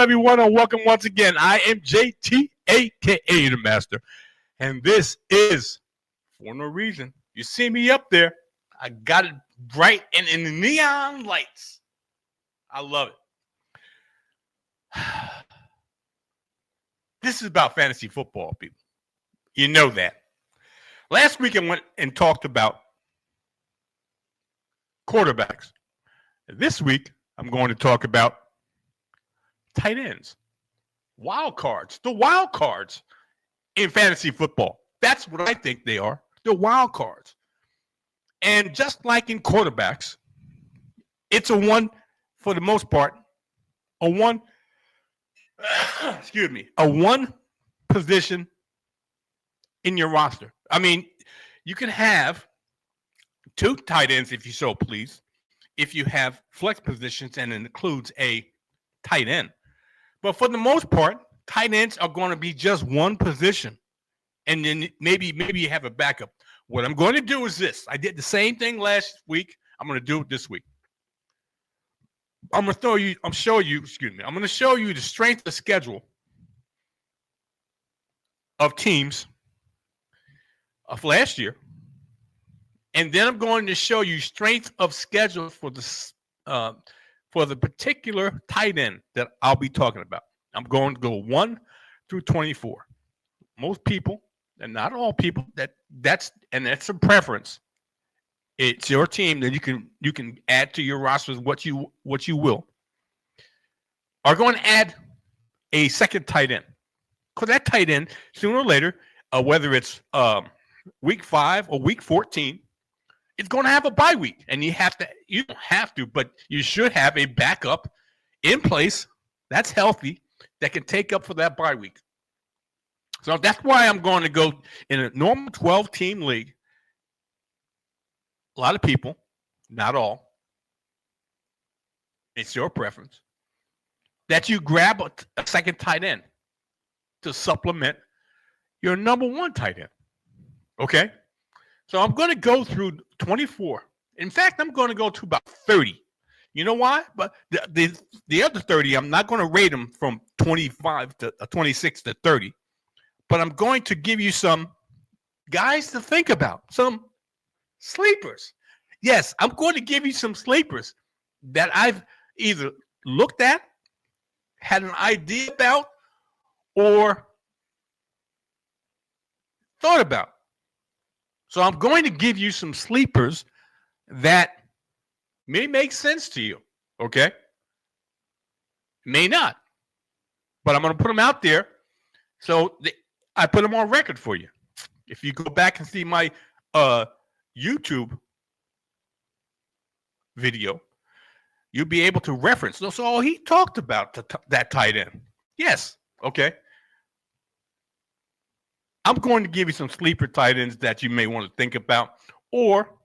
everyone, and welcome once again. I am JT, a.k.a. The Master, and this is For No Reason. You see me up there. I got it bright and in the neon lights. I love it. This is about fantasy football, people. You know that. Last week I went and talked about quarterbacks. This week I'm going to talk about tight ends, wild cards, the wild cards in fantasy football. That's what I think they are, the wild cards. And just like in quarterbacks, it's a one, for the most part, a one position in your roster. I mean, you can have two tight ends if you so please, if you have flex positions and it includes a tight end. But for the most part, tight ends are going to be just one position. And then maybe you have a backup. What I'm going to do is this. I did the same thing last week. I'm going to do it this week. I'm going to show you the strength of schedule of teams of last year. And then I'm going to show you strength of schedule for the particular tight end that I'll be talking about. I'm going to go 1 through 24. Most people, and not all people, that's a preference. It's your team that you can add to your rosters what you will. Are going to add a second tight end. Because that tight end, sooner or later, whether it's week 5 or week 14, it's going to have a bye week. And you don't have to, but you should have a backup in place that's healthy that can take up for that bye week. So that's why I'm going to go in a normal 12-team league. A lot of people, not all, it's your preference, that you grab a second tight end to supplement your number one tight end. Okay? So I'm going to go through 24. In fact, I'm going to go to about 30. You know why? But the other 30, I'm not going to rate them from 25 to 26 to 30. But I'm going to give you some guys to think about, some sleepers. Yes, I'm going to give you some sleepers that I've either looked at, had an idea about, or thought about. So I'm going to give you some sleepers that may make sense to you, okay? May not. But I'm going to put them out there. So I put them on record for you. If you go back and see my YouTube video, you'll be able to reference. So he talked about that tight end. Yes, okay. I'm going to give you some sleeper tight ends that you may want to think about, or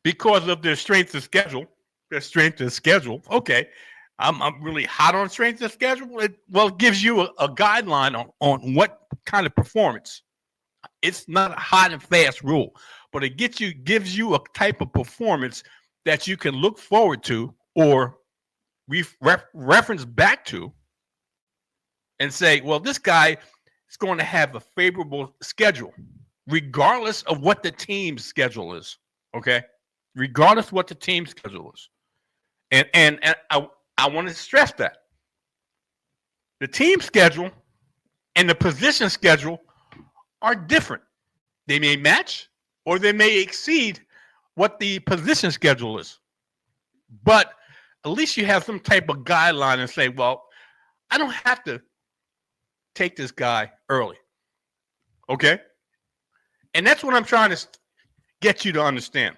because of their strength of schedule, okay, I'm really hot on strength of schedule. It gives you a guideline on what kind of performance. It's not a hot and fast rule, but it gives you a type of performance that you can look forward to or reference back to and say, well, this guy is going to have a favorable schedule, regardless of what the team's schedule is. Okay? Regardless of what the team's schedule is. And I want to stress that. The team schedule and the position schedule are different. They may match or they may exceed what the position schedule is. But at least you have some type of guideline and say, well, I don't have to take this guy early. Okay? And that's what I'm trying to get you to understand.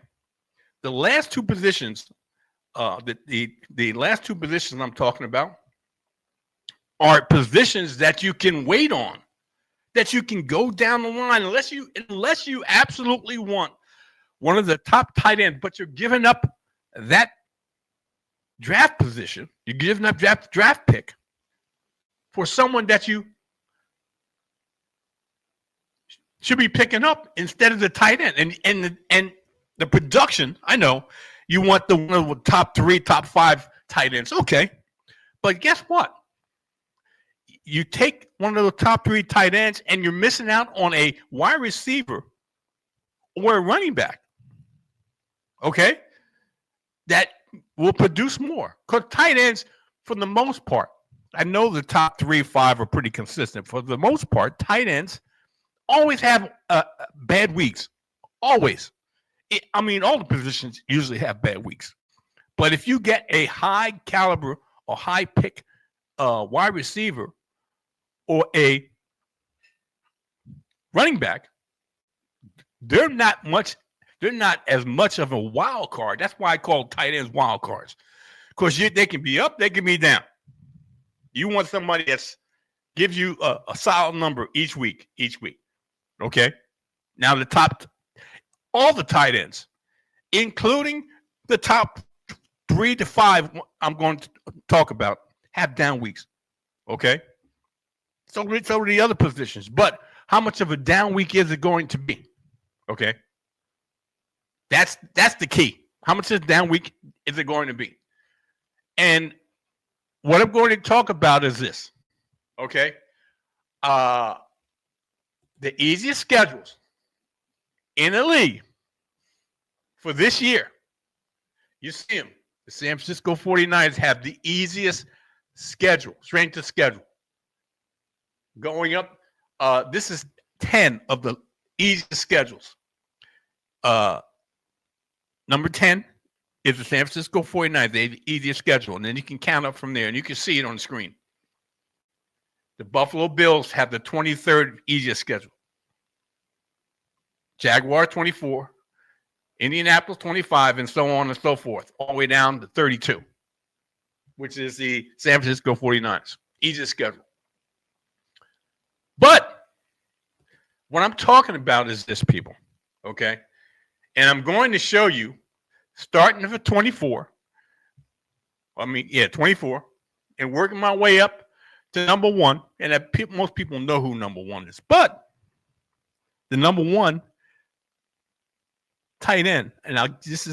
The last two positions, the last two positions I'm talking about are positions that you can wait on, that you can go down the line unless you absolutely want one of the top tight ends, but you're giving up that draft position, you're giving up draft pick for someone that you should be picking up instead of the tight end. And the production, I know you want one of the top 3, top 5 tight ends. Okay. But guess what? you take one of the top 3 tight ends and you're missing out on a wide receiver or a running back. Okay? That will produce more. Because tight ends, for the most part, I know the top 3, 5 are pretty consistent. For the most part, tight ends always have bad weeks. Always. All the positions usually have bad weeks. But if you get a high caliber or high pick wide receiver or a running back, they're not as much of a wild card. That's why I call tight ends wild cards. Because they can be up, they can be down. You want somebody that's gives you a solid number each week. Okay? Now all the tight ends, including the top 3 to 5 I'm going to talk about, have down weeks. Okay? So are the other positions. But how much of a down week is it going to be? Okay? That's the key. How much of a down week is it going to be? And what I'm going to talk about is this. Okay? The easiest schedules in the league for this year. You see them. The San Francisco 49ers have the easiest schedule, strength of schedule. Going up, this is 10 of the easiest schedules. Number 10 is the San Francisco 49ers. They have the easiest schedule, and then you can count up from there, and you can see it on the screen. The Buffalo Bills have the 23rd easiest schedule. Jaguar 24, Indianapolis 25, and so on and so forth, all the way down to 32, which is the San Francisco 49ers. Easiest schedule. But what I'm talking about is this, people, okay? And I'm going to show you, starting at 24, 24, and working my way up to number 1. And most people know who number 1 is. But the number 1 tight end, and I'll give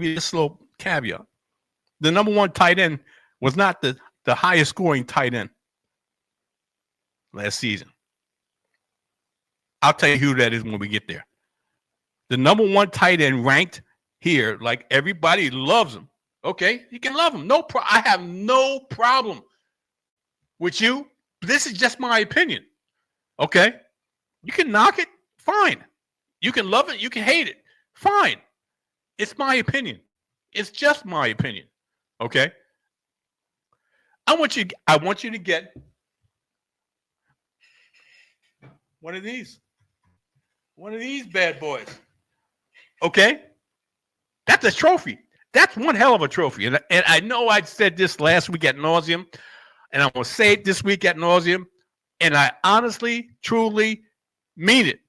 you this little caveat. The number 1 tight end was not the highest scoring tight end last season. I'll tell you who that is when we get there. The number 1 tight end ranked here, like everybody loves him. Okay, you can love him. I have no problem with you. This is just my opinion. Okay, you can knock it, fine. You can love it, you can hate it, fine. It's my opinion. It's just my opinion. Okay. I want you to get one of these bad boys. Okay? That's a trophy. That's one hell of a trophy. And I know I said this last week ad nauseum, and I'm going to say it this week ad nauseum, and I honestly, truly mean it.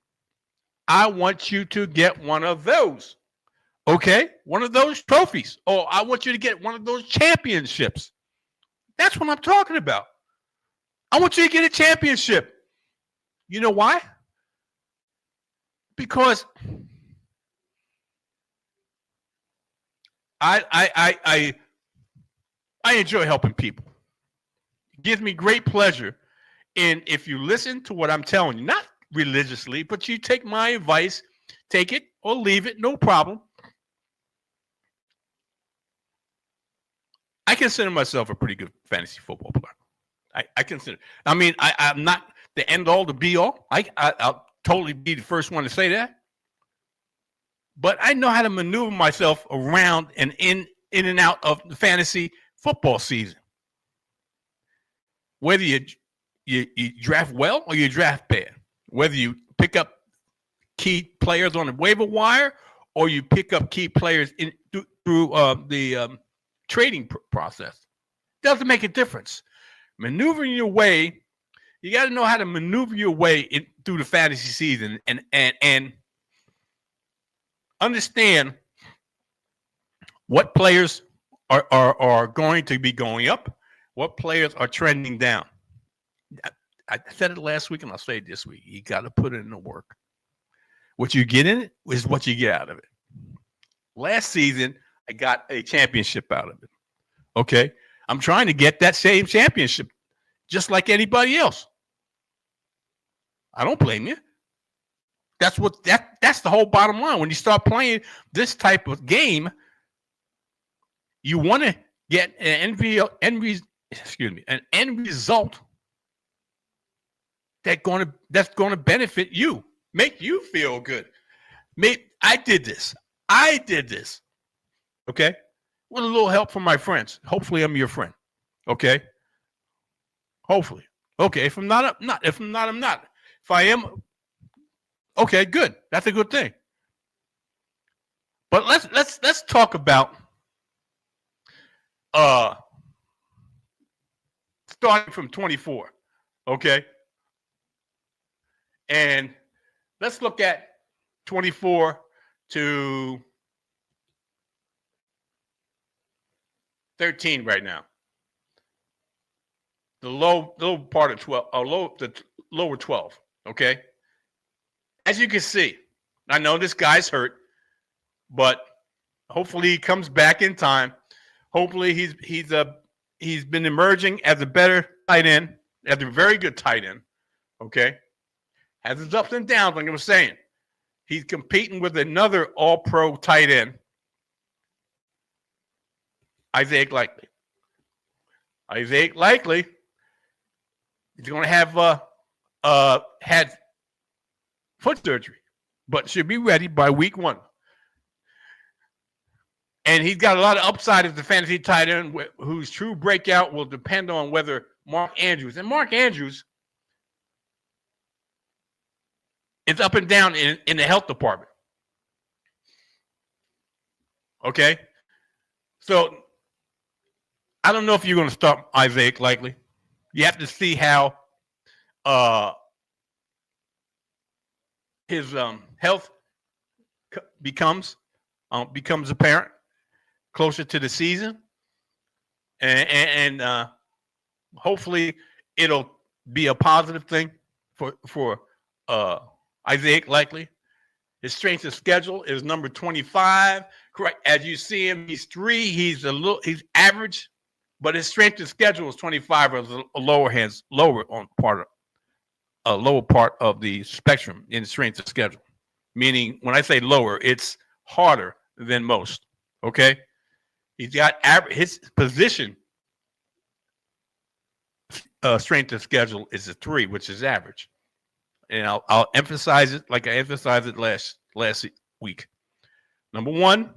I want you to get one of those. Okay? One of those trophies. Or I want you to get one of those championships. That's what I'm talking about. I want you to get a championship. You know why? Because I enjoy helping people. It gives me great pleasure. And if you listen to what I'm telling you, not religiously, but you take my advice, take it or leave it, no problem. I consider myself a pretty good fantasy football player. I consider. I mean, I'm not the end all, the be all. I'll totally be the first one to say that. But I know how to maneuver myself around and in and out of the fantasy football season. Whether you draft well or you draft bad. Whether you pick up key players on the waiver wire or you pick up key players through the trading process. Doesn't make a difference. Maneuvering your way, you got to know how to maneuver your way through the fantasy season and understand what players are going to be going up, what players are trending down. I said it last week and I'll say it this week. You got to put in the work. What you get in it is what you get out of it. Last season, I got a championship out of it. Okay? I'm trying to get that same championship just like anybody else. I don't blame you. That's the whole bottom line. When you start playing this type of game, you want to get an end result that's going to benefit you, make you feel good. I did this. Okay, with a little help from my friends. Hopefully, I'm your friend. Okay. Hopefully. Okay. If I'm not, I'm not. If I'm not, I'm not. If I am, okay, good. That's a good thing. But let's talk about starting from 24. Okay. And let's look at 24 to 13 right now. The low part of 12, the lower 12. Okay. As you can see, I know this guy's hurt, but hopefully he comes back in time. Hopefully he's been emerging as a better tight end, as a very good tight end. Okay. Has his ups and downs, like I was saying. He's competing with another all-pro tight end, Isaiah Likely. Isaiah Likely is going to have had foot surgery, but should be ready by week 1. And he's got a lot of upside as the fantasy tight end, whose true breakout will depend on whether Mark Andrews it's up and down in the health department. Okay? So, I don't know if you're going to start Isaiah Likely. You have to see how his health becomes apparent closer to the season. And hopefully it'll be a positive thing for Isaiah Likely. His strength of schedule is number 25. Correct. As you see him, he's 3. He's average, but his strength of schedule is 25, or a lower part of the spectrum in strength of schedule. Meaning, when I say lower, it's harder than most. Okay, he's got his position strength of schedule is a 3, which is average. And I'll emphasize it like I emphasized it last week. Number 1,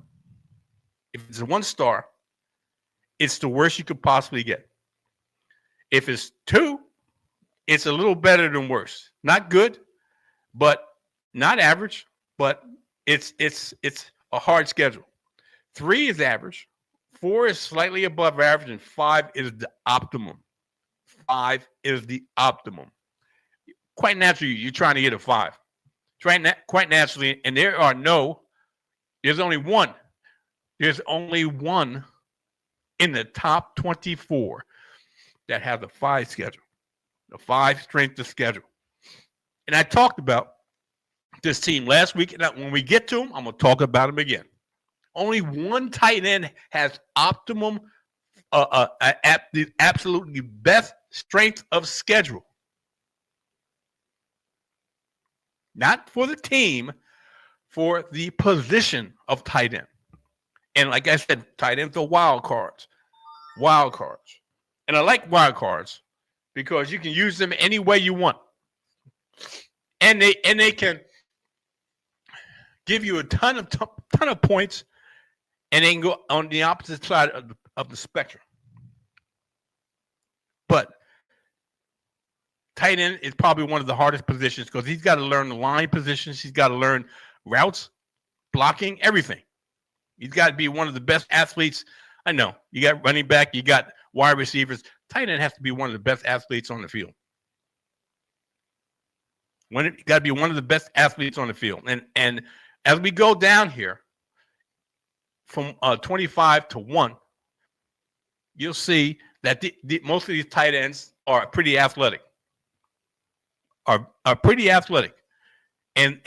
if it's a 1-star, it's the worst you could possibly get. If it's 2, it's a little better than worse. Not good, but not average, but it's a hard schedule. 3 is average, 4 is slightly above average, and 5 is the optimum. 5 is the optimum. Quite naturally, you're trying to get a 5. Quite naturally, and there's only one. There's only one in the top 24 that has a 5 schedule, a 5 strength of schedule. And I talked about this team last week. And when we get to them, I'm going to talk about them again. Only one tight end has optimum, the absolutely best strength of schedule. Not for the team, for the position of tight end. And like I said, tight ends are wild cards. Wild cards. And I like wild cards because you can use them any way you want. And they can give you a ton of points, and they can go on the opposite side of the spectrum. But tight end is probably one of the hardest positions because he's got to learn the line positions. He's got to learn routes, blocking, everything. He's got to be one of the best athletes. I know. You got running back. You got wide receivers. Tight end has to be one of the best athletes on the field. You got to be one of the best athletes on the field. And as we go down here from 25 to 1, you'll see that most of these tight ends are pretty athletic. Are pretty athletic, and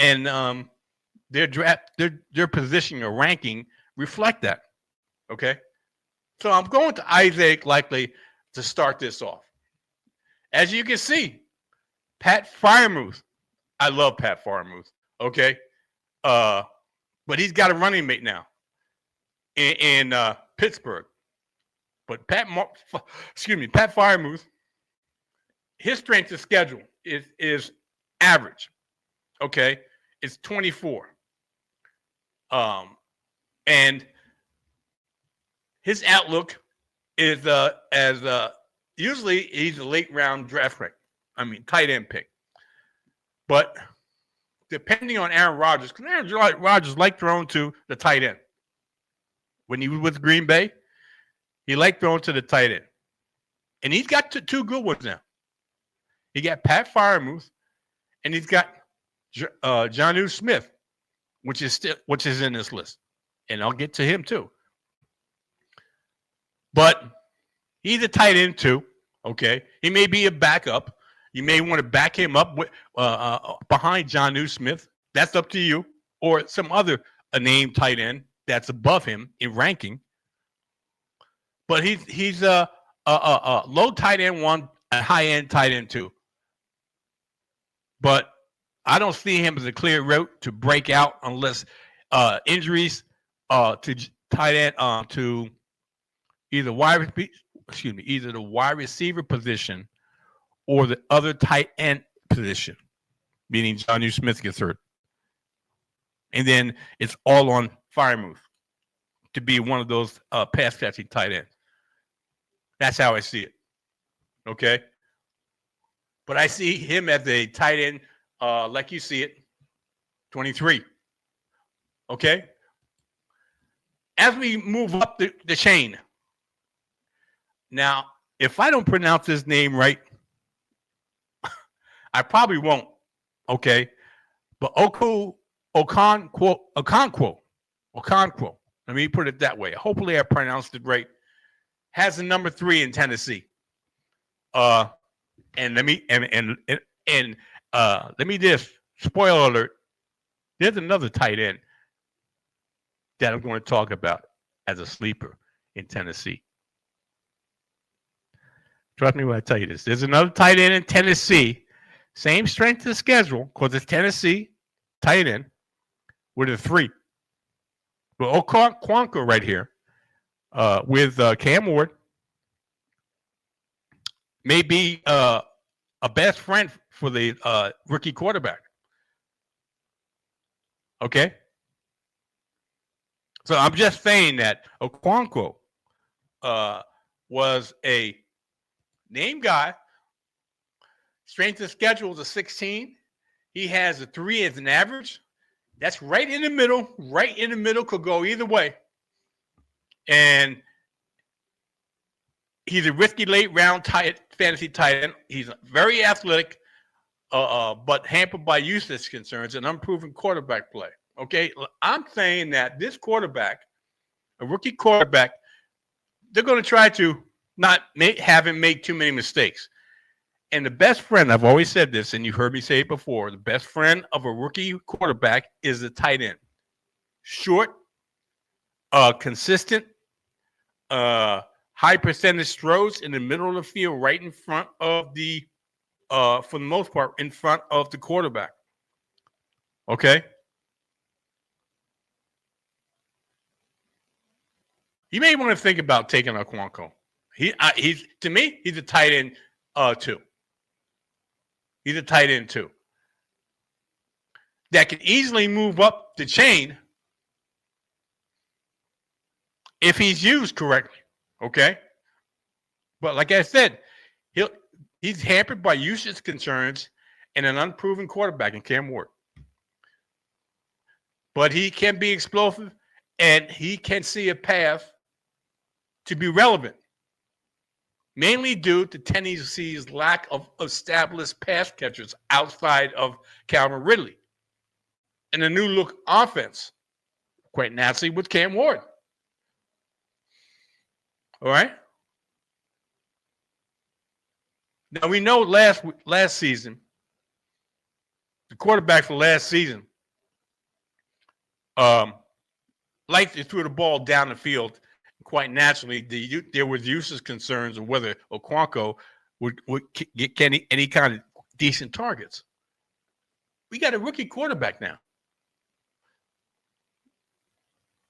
their position or ranking reflect that. Okay, so I'm going to Isaiah Likely to start this off. as you can see, Pat Fryermuth. I love Pat Fryermuth. Okay. But he's got a running mate now in Pittsburgh. But Pat Fryermuth, his strength of schedule is average. Okay. It's 24. And his outlook is as usually he's a late round draft pick. I mean, tight end pick. But depending on Aaron Rodgers, because Aaron Rodgers liked throwing to the tight end. When he was with Green Bay, he liked throwing to the tight end. And he's got two good ones now. He got Pat Fryermuth, and he's got Jonnu Smith, which is in this list. And I'll get to him too. But he's a tight end too. Okay. He may be a backup. You may want to back him up with, behind Jonnu Smith. That's up to you. Or some other named tight end that's above him in ranking. But he's a low tight end one, a high end tight end two. But I don't see him as a clear route to break out unless injuries to tight end to either the wide receiver position or the other tight end position, meaning Jonnu Smith gets hurt. And then it's all on Fryermuth to be one of those pass catching tight ends. That's how I see it. Okay. But I see him as a tight end, like you see it, 23. Okay. As we move up the chain. Now, if I don't pronounce his name right, I probably won't. Okay. But Okonkwo. Let me put it that way. Hopefully I pronounced it right. Has the number 3 in Tennessee. And let me just spoiler alert. There's another tight end that I'm going to talk about as a sleeper in Tennessee. Trust me when I tell you this. There's another tight end in Tennessee. Same strength of schedule because it's Tennessee tight end with a 3. But Okonkwo right here with Cam Ward may be a best friend for the rookie quarterback. Okay? So I'm just saying that Okonkwo was a name guy. Strength of schedule is a 16. He has a 3 as an average. That's right in the middle. Right in the middle, could go either way. And he's a risky late round fantasy tight end. He's very athletic, but hampered by usage concerns and unproven quarterback play. Okay, I'm saying that this quarterback, a rookie quarterback, they're going to try to not have him make too many mistakes. And the best friend, I've always said this, and you've heard me say it before, the best friend of a rookie quarterback is the tight end. Short, consistent, high percentage throws in the middle of the field, right in front of the, for the most part, in front of the quarterback. Okay? You may want to think about taking Okonkwo. He's to me, he's a tight end 2. He's a tight end 2 that can easily move up the chain if he's used correctly. Okay, but like I said, he's hampered by usage concerns and an unproven quarterback in Cam Ward. But he can be explosive, and he can see a path to be relevant, mainly due to Tennessee's lack of established pass catchers outside of Calvin Ridley and a new look offense, quite naturally with Cam Ward. All right. Now we know last season, the quarterback for last season, liked to throw the ball down the field. Quite naturally, there was usage concerns of whether Okonkwo would get any kind of decent targets. We got a rookie quarterback now,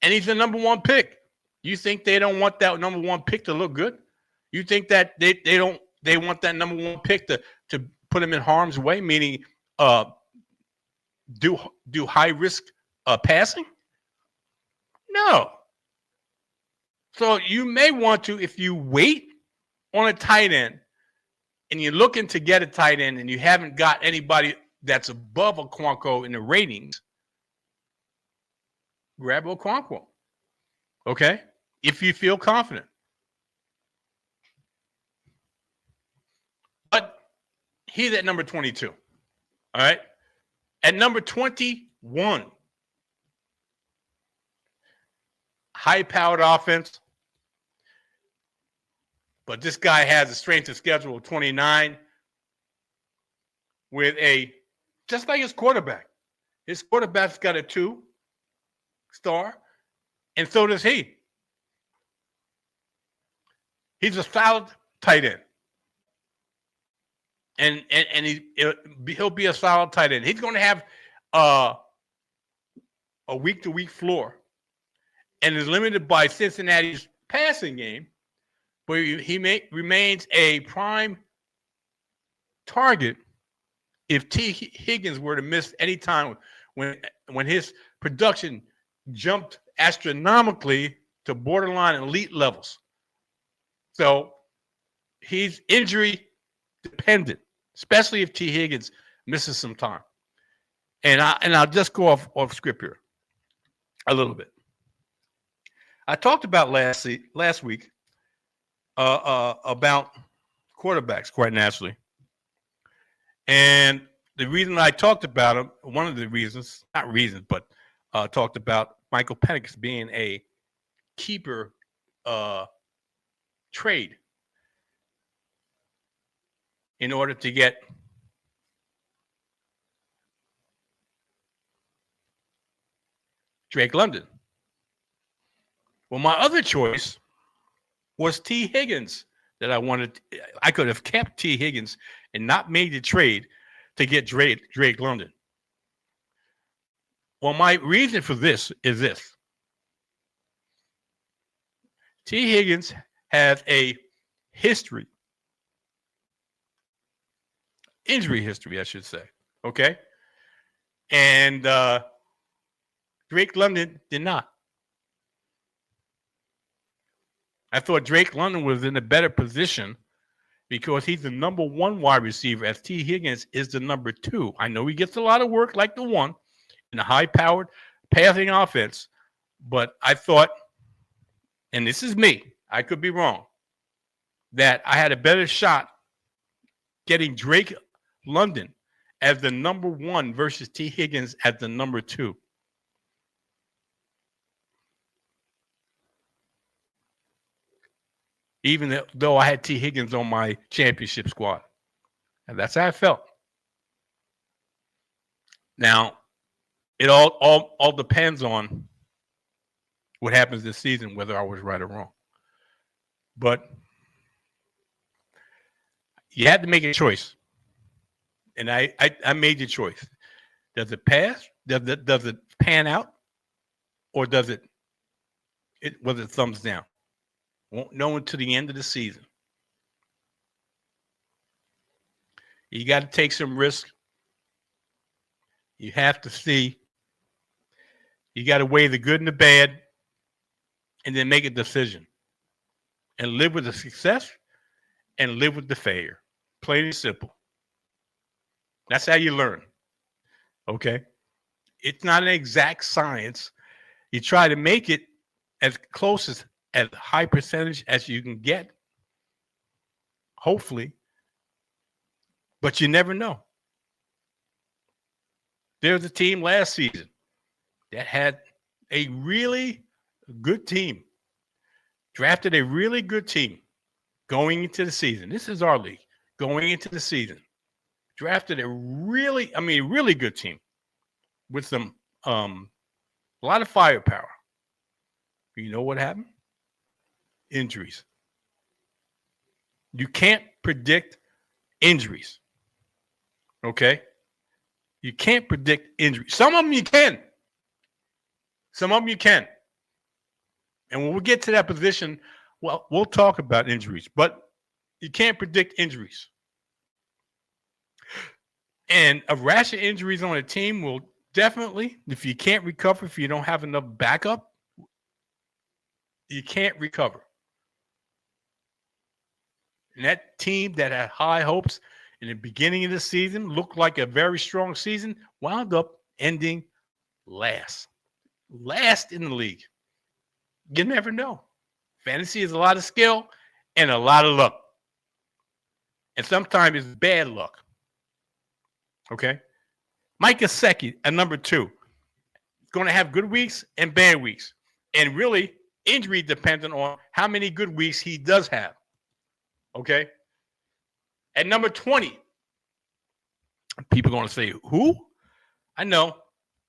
and he's the number one pick. You think they don't want that number one pick to look good? You think that they want that number one pick to put him in harm's way, meaning do high risk passing? No. So you may want to, if you wait on a tight end and you're looking to get a tight end and you haven't got anybody that's above Okonkwo in the ratings, grab Okonkwo. Okay? If you feel confident. But he's at number 22. All right? At number 21, high-powered offense. But this guy has a strength of schedule of 29 with just like his quarterback. His quarterback's got a 2-star, and so does he. He's a solid tight end. And he'll be a solid tight end. He's going to have a week-to-week floor and is limited by Cincinnati's passing game, but he remains a prime target if T. Higgins were to miss any time when his production jumped astronomically to borderline elite levels. So he's injury dependent, especially if T. Higgins misses some time. And I'll just go off script here a little bit. I talked about last week about quarterbacks quite naturally. And the reason I talked about him, one of the reasons, not reasons, but talked about Michael Penix being a keeper trade in order to get Drake London. Well, my other choice was T. Higgins that I wanted. I could have kept T. Higgins and not made the trade to get Drake London. Well, my reason for this is this. T. Higgins has a history, injury history, I should say. Okay? And Drake London did not. I thought Drake London was in a better position because he's the number one wide receiver, as T. Higgins is the number 2. I know he gets a lot of work like the 1 in a high-powered passing offense, but I thought, and this is me, I could be wrong, that I had a better shot getting Drake London as the number 1 versus T. Higgins as the number 2. Even though I had T. Higgins on my championship squad. And that's how I felt. Now, it all depends on what happens this season, whether I was right or wrong. But you had to make a choice. And I made the choice. Does it pass? Does it pan out? Or was it thumbs down? Won't know until the end of the season. You got to take some risk. You have to see. You got to weigh the good and the bad and then make a decision. And live with the success and live with the failure. Plain and simple. That's how you learn. Okay? It's not an exact science. You try to make it as close as high percentage as you can get, hopefully, but you never know. There's a team last season that had a really good team, drafted a really good team going into the season. This is our league. Going into the season, drafted a really good team with some a lot of firepower. You know what happened? Injuries. You can't predict injuries. Okay? You can't predict injuries. Some of them you can. Some of them you can. And when we get to that position, well, we'll talk about injuries, but you can't predict injuries. And a rash of injuries on a team will definitely, if you can't recover, if you don't have enough backup, you can't recover. And that team that had high hopes in the beginning of the season, looked like a very strong season, wound up ending last. Last in the league. You never know. Fantasy is a lot of skill and a lot of luck. And sometimes it's bad luck. Okay? Mike Gesicki at number 2 is going to have good weeks and bad weeks. And really, injury dependent on how many good weeks he does have. Okay? At number 20, people are going to say, who? I know.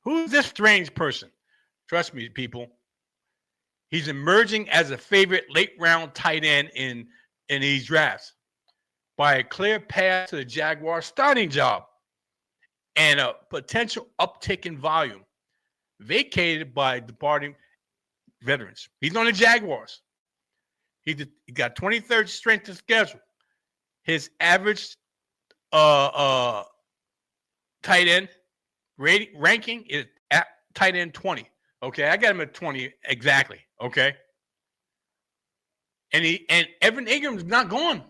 Who's this strange person? Trust me, people. He's emerging as a favorite late-round tight end in these drafts by a clear path to the Jaguars' starting job and a potential uptick in volume vacated by departing veterans. He's on the Jaguars. He got 23rd strength of schedule. His average tight end ranking is at tight end 20. Okay, I got him at 20 exactly. Okay, and Evan Ingram's not gone.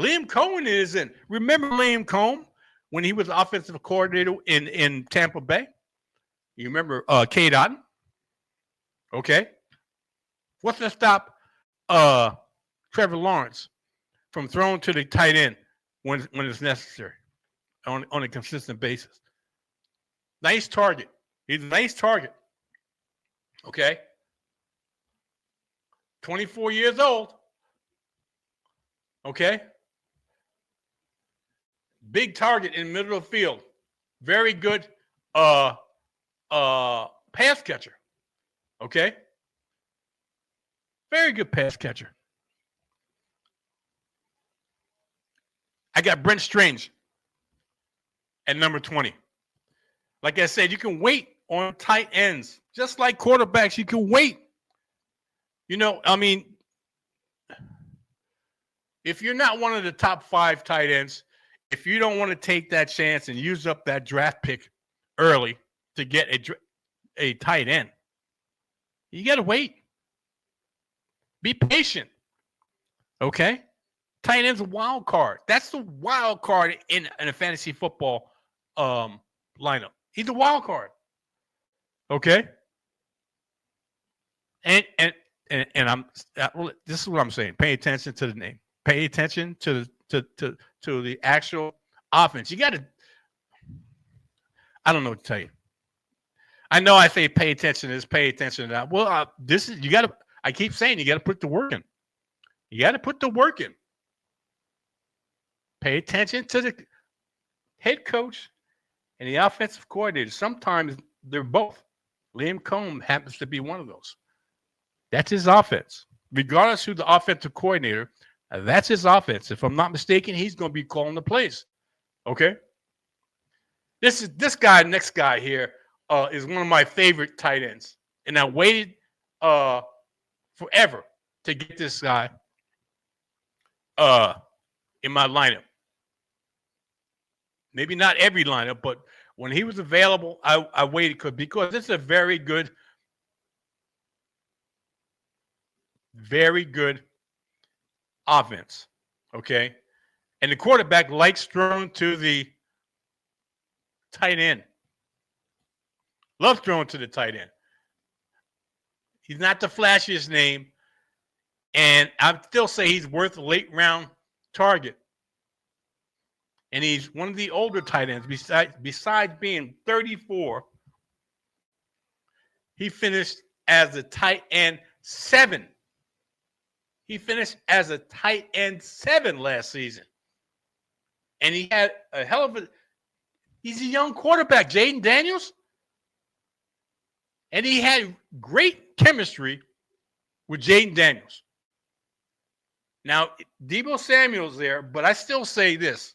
Liam Cohen isn't. Remember Liam Cohen when he was offensive coordinator in Tampa Bay? You remember Cade Otton? Okay, what's to stop Trevor Lawrence from throwing to the tight end when it's necessary on a consistent basis? Nice target. He's a nice target. Okay. 24 years old. Okay. Big target in the middle of the field. Very good pass catcher. Okay. Very good pass catcher. I got Brent Strange at number 20. Like I said, you can wait on tight ends. Just like quarterbacks, you can wait. You know, I mean, if you're not one of the top 5 tight ends, if you don't want to take that chance and use up that draft pick early to get a tight end, you got to wait. Be patient. Okay? Tight end's a wild card. That's the wild card in a fantasy football lineup. He's a wild card. Okay? And I'm this is what I'm saying. Pay attention to the name. Pay attention to the actual offense. You got to. I don't know what to tell you. I know I say pay attention to this, pay attention to that. Well, this is you got to. I keep saying you got to put the work in. You got to put the work in. Pay attention to the head coach and the offensive coordinator. Sometimes they're both. Liam Cohen happens to be one of those. That's his offense. Regardless who the offensive coordinator, that's his offense. If I'm not mistaken, he's going to be calling the plays. Okay? This next guy here is one of my favorite tight ends. And I waited forever to get this guy in my lineup. Maybe not every lineup, but when he was available, I waited because this is a very good offense. Okay? And the quarterback likes throwing to the tight end. Loves throwing to the tight end. He's not the flashiest name, and I still say he's worth a late round target. And he's one of the older tight ends. Besides being 34, he finished as a tight end 7. He finished as a tight end 7 last season. And he had a hell of a – he's a young quarterback, Jaden Daniels. And he had great chemistry with Jaden Daniels. Now, Deebo Samuel's there, but I still say this.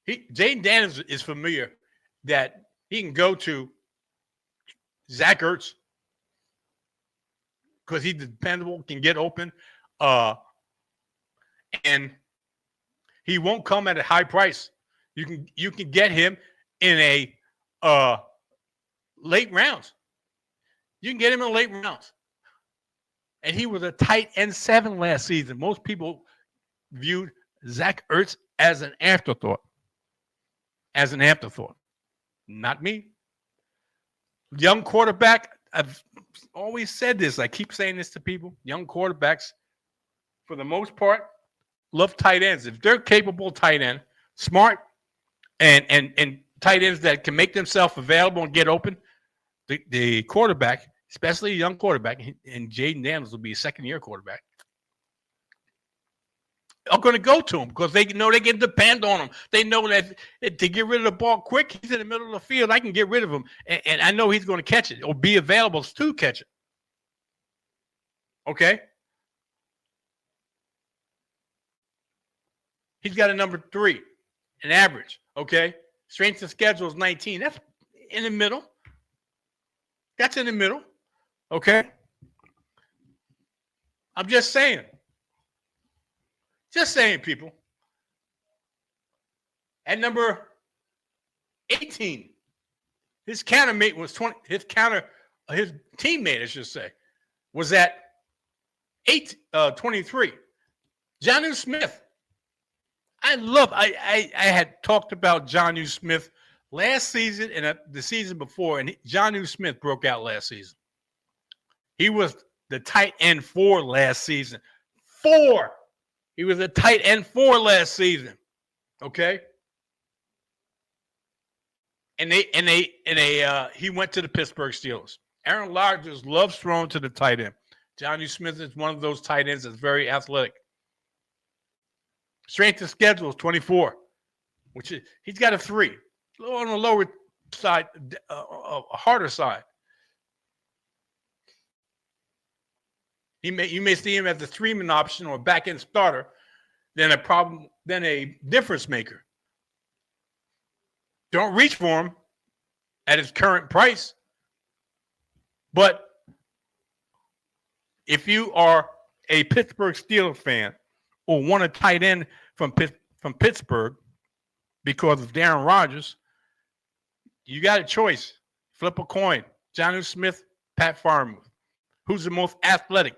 Jaden Daniels is familiar that he can go to Zach Ertz because he's dependable, can get open, and he won't come at a high price. You can get him in a late rounds. You can get him in late rounds. And he was a tight end 7 last season. Most people viewed Zach Ertz as an afterthought. Not me. Young quarterback, I've always said this. I keep saying this to people. Young quarterbacks, for the most part, love tight ends. If they're capable tight end, smart, and tight ends that can make themselves available and get open, the quarterback, especially a young quarterback, and Jaden Daniels will be a second-year quarterback, are going to go to him because they know they can depend on him. They know that to get rid of the ball quick, he's in the middle of the field. I can get rid of him, and I know he's going to catch it or be available to catch it. Okay? He's got a number 3, an average. Okay? Strength of schedule is 19. That's in the middle. That's in the middle. Okay? I'm just saying. Just saying, people. At number 18, his countermate was 20. His teammate, I should say, was at 23. Jonnu Smith. I had talked about Jonnu Smith last season and the season before, and Jonnu Smith broke out last season. He was the tight end 4 last season. 4. He was a tight end 4 last season. Okay? And he went to the Pittsburgh Steelers. Aaron Rodgers loves throwing to the tight end. Jonnu Smith is one of those tight ends that's very athletic. Strength of schedule is 24, which is he's got a 3. On the lower side, a harder side. You may see him as a 3-man option or a back-end starter, then a difference maker. Don't reach for him at his current price. But if you are a Pittsburgh Steelers fan or want a tight end from Pittsburgh because of Aaron Rodgers, you got a choice. Flip a coin. Jonnu Smith, Pat Freiermuth. Who's the most athletic?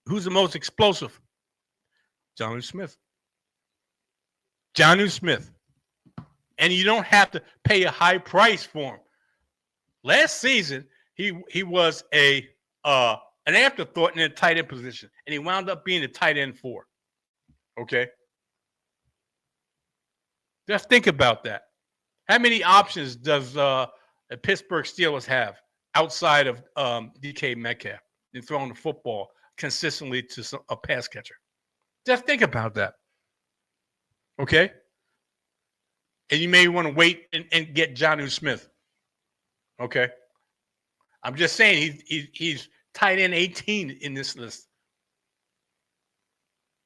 Who's the most explosive? Jonnu Smith. Jonnu Smith. And you don't have to pay a high price for him. Last season, he was an afterthought in a tight end position, and he wound up being a tight end 4. Okay? Just think about that. How many options does the Pittsburgh Steelers have outside of DK Metcalf in throwing the football consistently to a pass catcher? Just think about that. Okay? And you may want to wait and get Jonnu Smith. Okay? I'm just saying he's tight end 18 in this list.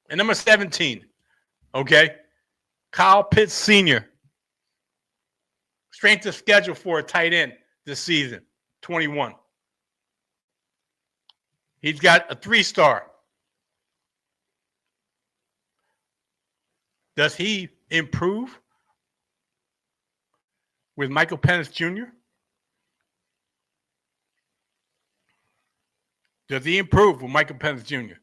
And number 17, okay? Kyle Pitts Sr. Strength of schedule for a tight end this season, 21. He's got a 3-star. Does he improve with Michael Penix Jr.? Does he improve with Michael Penix Jr.?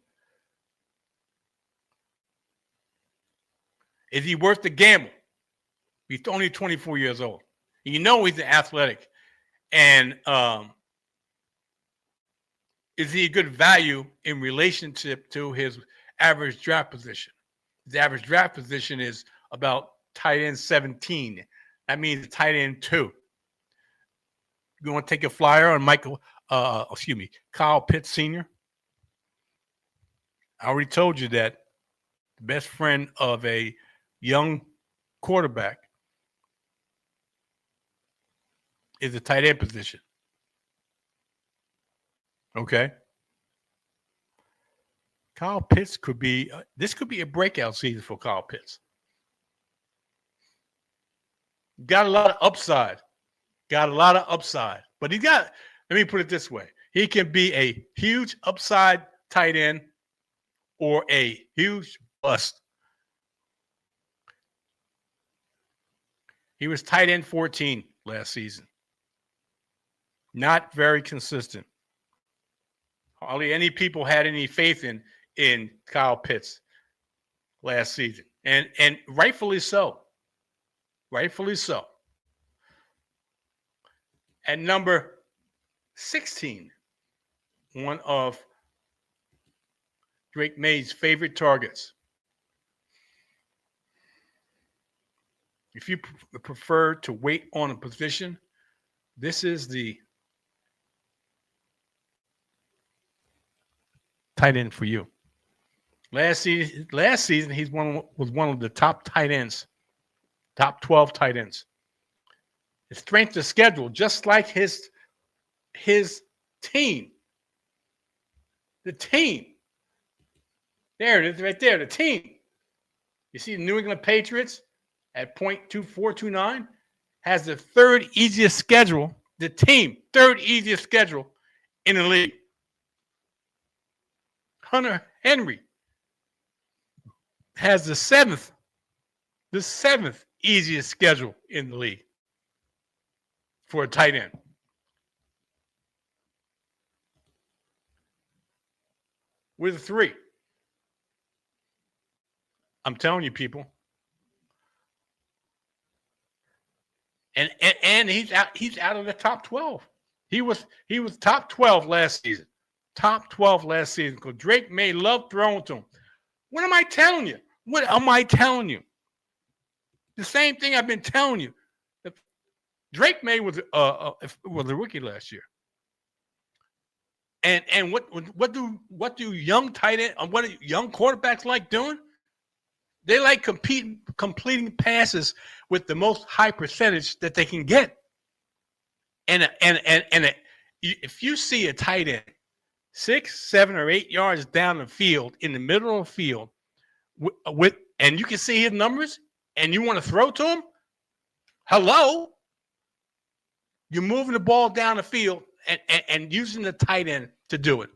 Is he worth the gamble? He's only 24 years old. You know he's athletic. And is he a good value in relationship to his average draft position? His average draft position is about tight end 17. That means tight end 2. You want to take a flyer on Kyle Pitts Sr.? I already told you that the best friend of a young quarterback is the tight end position. Okay? Kyle Pitts could be this could be a breakout season for Kyle Pitts. Got a lot of upside. Got a lot of upside. But he got, let me put it this way. He can be a huge upside tight end or a huge bust. He was tight end 14 last season. Not very consistent. Hardly any people had any faith in Kyle Pitts last season. And rightfully so. Rightfully so. At number 16, one of Drake May's favorite targets. If you prefer to wait on a position, this is the tight end for you. Last season he was one of the top tight ends, top 12 tight ends. His strength of schedule, just like his team. The team. There it is right there, the team. You see the New England Patriots at 0.2429 has the third easiest schedule, the team, third easiest schedule in the league. Hunter Henry has the seventh easiest schedule in the league for a tight end. We're the three. I'm telling you, people. And he's out of the top 12. He was top 12 last season. Top 12 last season because Drake May loved throwing to him. What am I telling you? What am I telling you? The same thing I've been telling you. Drake May was a rookie last year. And what do young tight end, what do young quarterbacks like doing? They like completing passes with the most high percentage that they can get. And if you see a tight end 6, 7, or 8 yards down the field, in the middle of the field, and you can see his numbers, and you want to throw to him, hello, you're moving the ball down the field and using the tight end to do it.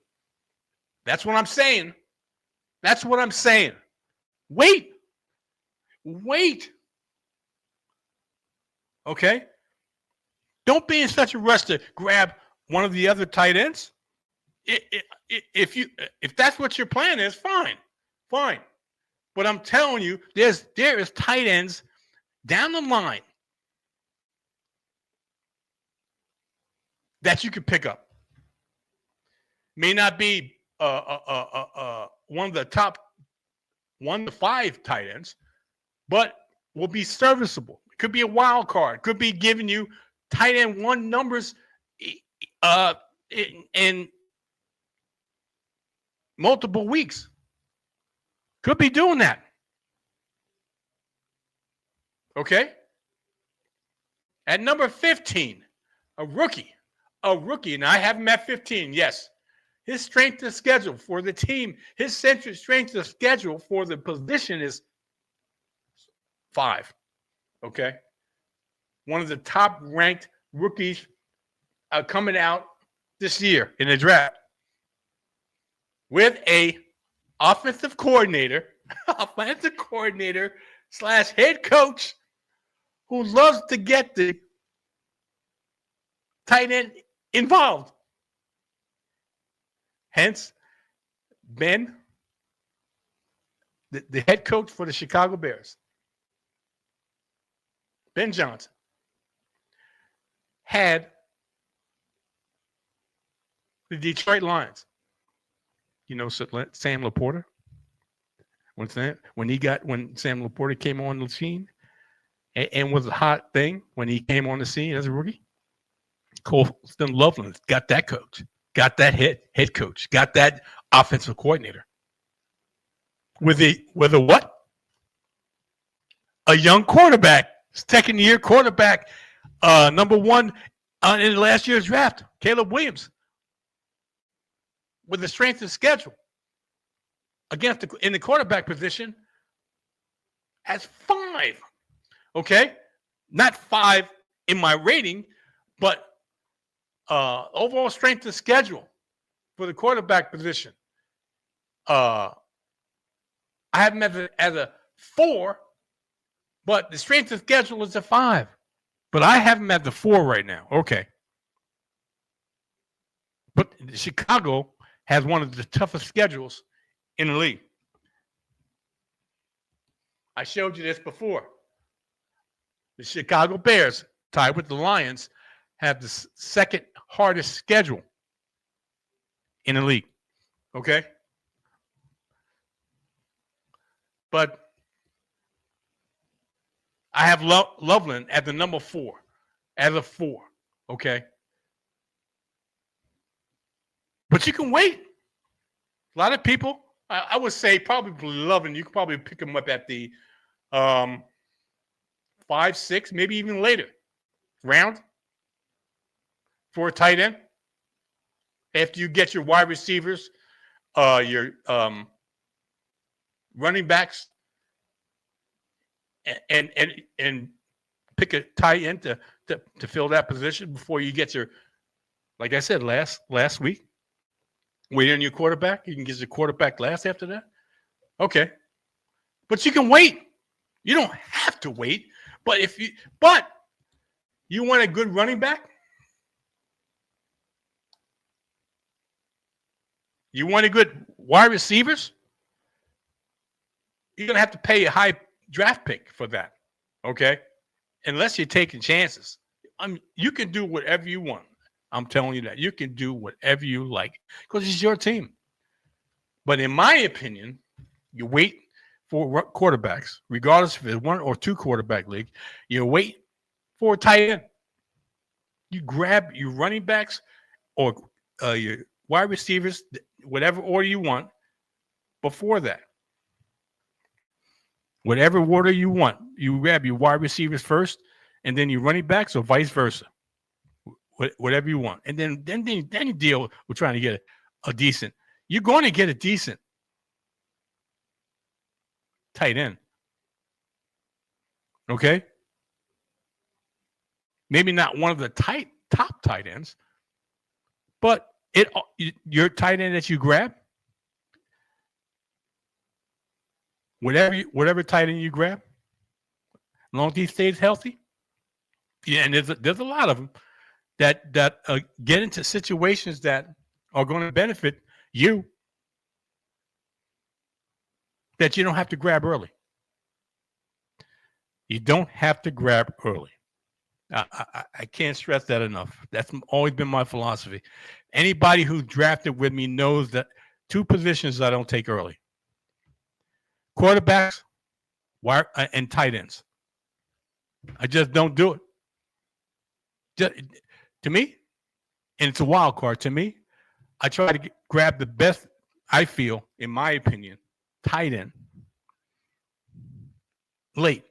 That's what I'm saying. That's what I'm saying. Wait. Okay? Don't be in such a rush to grab one of the other tight ends. If that's what your plan is, fine. But I'm telling you, there is tight ends down the line that you could pick up. May not be one of the top 1 to 5 tight ends, but will be serviceable. It could be a wild card. Could be giving you tight end 1 numbers in multiple weeks. Could be doing that. Okay? At number 15, a rookie. And I have him at 15, yes. His strength of schedule for the team, his strength of schedule for the position is 5. Okay? One of the top-ranked rookies coming out this year in the draft. With a offensive coordinator / head coach who loves to get the tight end involved. Hence, Ben, the head coach for the Chicago Bears, Ben Johnson, had the Detroit Lions. You know Sam Laporta? When Sam Laporta came on the scene and was a hot thing when he came on the scene as a rookie, Colston Loveland got that coach, got that head coach, got that offensive coordinator. With a what? A young quarterback, second-year quarterback, number 1 in last year's draft, Caleb Williams, with the strength of schedule in the quarterback position as 5. Okay? not 5 in my rating, but overall strength of schedule for the quarterback position. I have him as a 4, but the strength of schedule is a 5. But I have him at the 4 right now. Okay. But Chicago has one of the toughest schedules in the league. I showed you this before. The Chicago Bears, tied with the Lions, have the second hardest schedule in the league. Okay? But I have Loveland at the number 4, as a 4. Okay? But you can wait. A lot of people, I would say probably Loveland, you could probably pick them up at the 5, 6, maybe even later round for a tight end. After you get your wide receivers, your running backs, and pick a tight end to fill that position before you get your, like I said last week, wait on your quarterback. You can get your quarterback last after that. Okay, but you can wait. You don't have to wait. But you want a good running back? You want a good wide receivers? You're going to have to pay a high draft pick for that, okay? Unless you're taking chances. You can do whatever you want. I'm telling you that. You can do whatever you like because it's your team. But in my opinion, you wait for quarterbacks, regardless if it's 1 or 2 quarterback league, you wait for a tight end. You grab your running backs or your wide receivers, whatever order you want, before that. Whatever order you want, you grab your wide receivers first, and then your running backs, or vice versa. Whatever you want, and then you deal with trying to get a decent. You're going to get a decent tight end. Okay? Maybe not one of the top tight ends, but your tight end that you grab, whatever tight end you grab, as long as he stays healthy. Yeah, and there's a lot of them that get into situations that are going to benefit you that you don't have to grab early. You don't have to grab early. I can't stress that enough. That's always been my philosophy. Anybody who drafted with me knows that 2 positions I don't take early: quarterbacks, and tight ends. I just don't do it. To me, and it's a wild card to me, I try to grab the best, I feel, in my opinion, tight end late.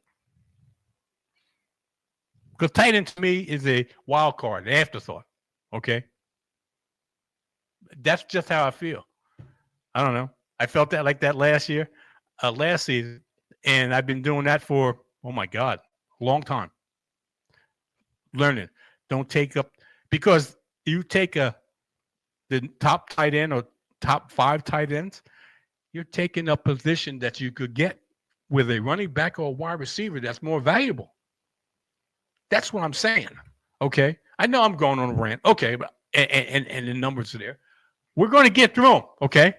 Because tight end to me is a wild card, an afterthought. Okay? That's just how I feel. I don't know. I felt that like that last season, and I've been doing that for, oh my God, a long time. Learning. Don't take up, because you take the top tight end or top 5 tight ends, you're taking a position that you could get with a running back or a wide receiver that's more valuable. That's what I'm saying. Okay, I know I'm going on a rant. Okay, but and the numbers are there. We're going to get through them. Okay,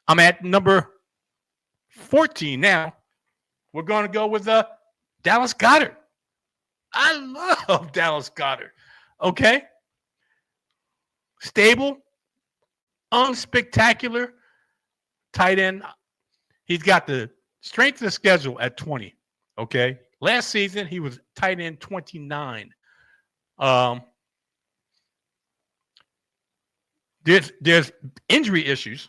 I'm at number 14 now. We're going to go with Dallas Goedert. I love Dallas Goedert. Okay, stable, unspectacular tight end. He's got the strength of the schedule at 20. Okay, last season he was tight end 29. There's injury issues.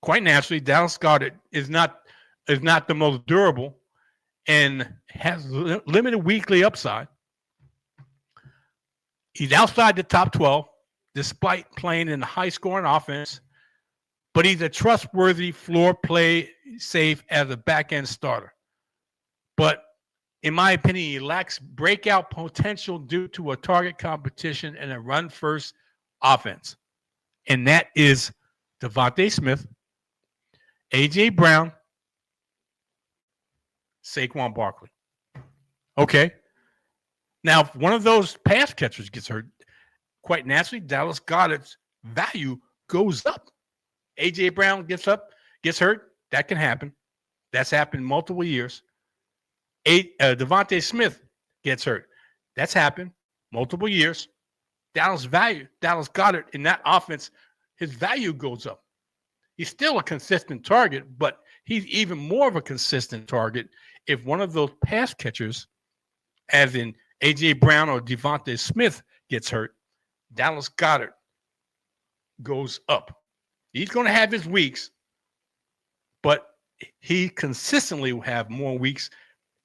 Quite naturally, Dallas Goedert is not the most durable and has limited weekly upside. He's outside the top 12, despite playing in a high-scoring offense, but he's a trustworthy floor play safe as a back-end starter. But in my opinion, he lacks breakout potential due to a target competition and a run-first offense. And that is Devontae Smith, A.J. Brown, Saquon Barkley. Okay. Now, if one of those pass catchers gets hurt, quite naturally, Dallas Goedert's value goes up. A.J. Brown gets hurt. That can happen. That's happened multiple years. Devontae Smith gets hurt. That's happened multiple years. Dallas Goedert in that offense, his value goes up. He's still a consistent target, but he's even more of a consistent target if one of those pass catchers, as in A.J. Brown or Devontae Smith, gets hurt. Dallas Goedert goes up. He's going to have his weeks, but he consistently will have more weeks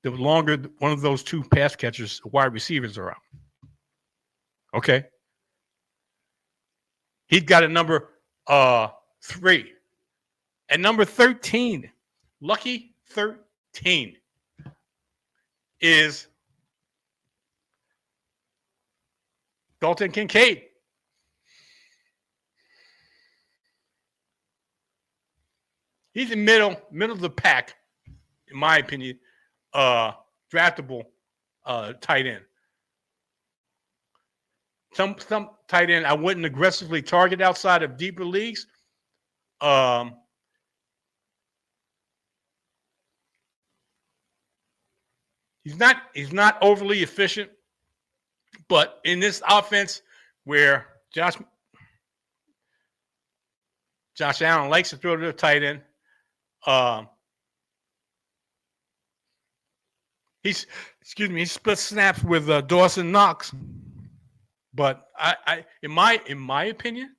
the longer one of those two pass catchers, wide receivers, are out. Okay. He's got a number 3. At number 13, lucky 13, is Dalton Kincaid. He's in middle of the pack, in my opinion, draftable tight end. Some tight end I wouldn't aggressively target outside of deeper leagues. He's not overly efficient, but in this offense where Josh Allen likes to throw to the tight end, he split snaps with Dawson Knox. But in my opinion,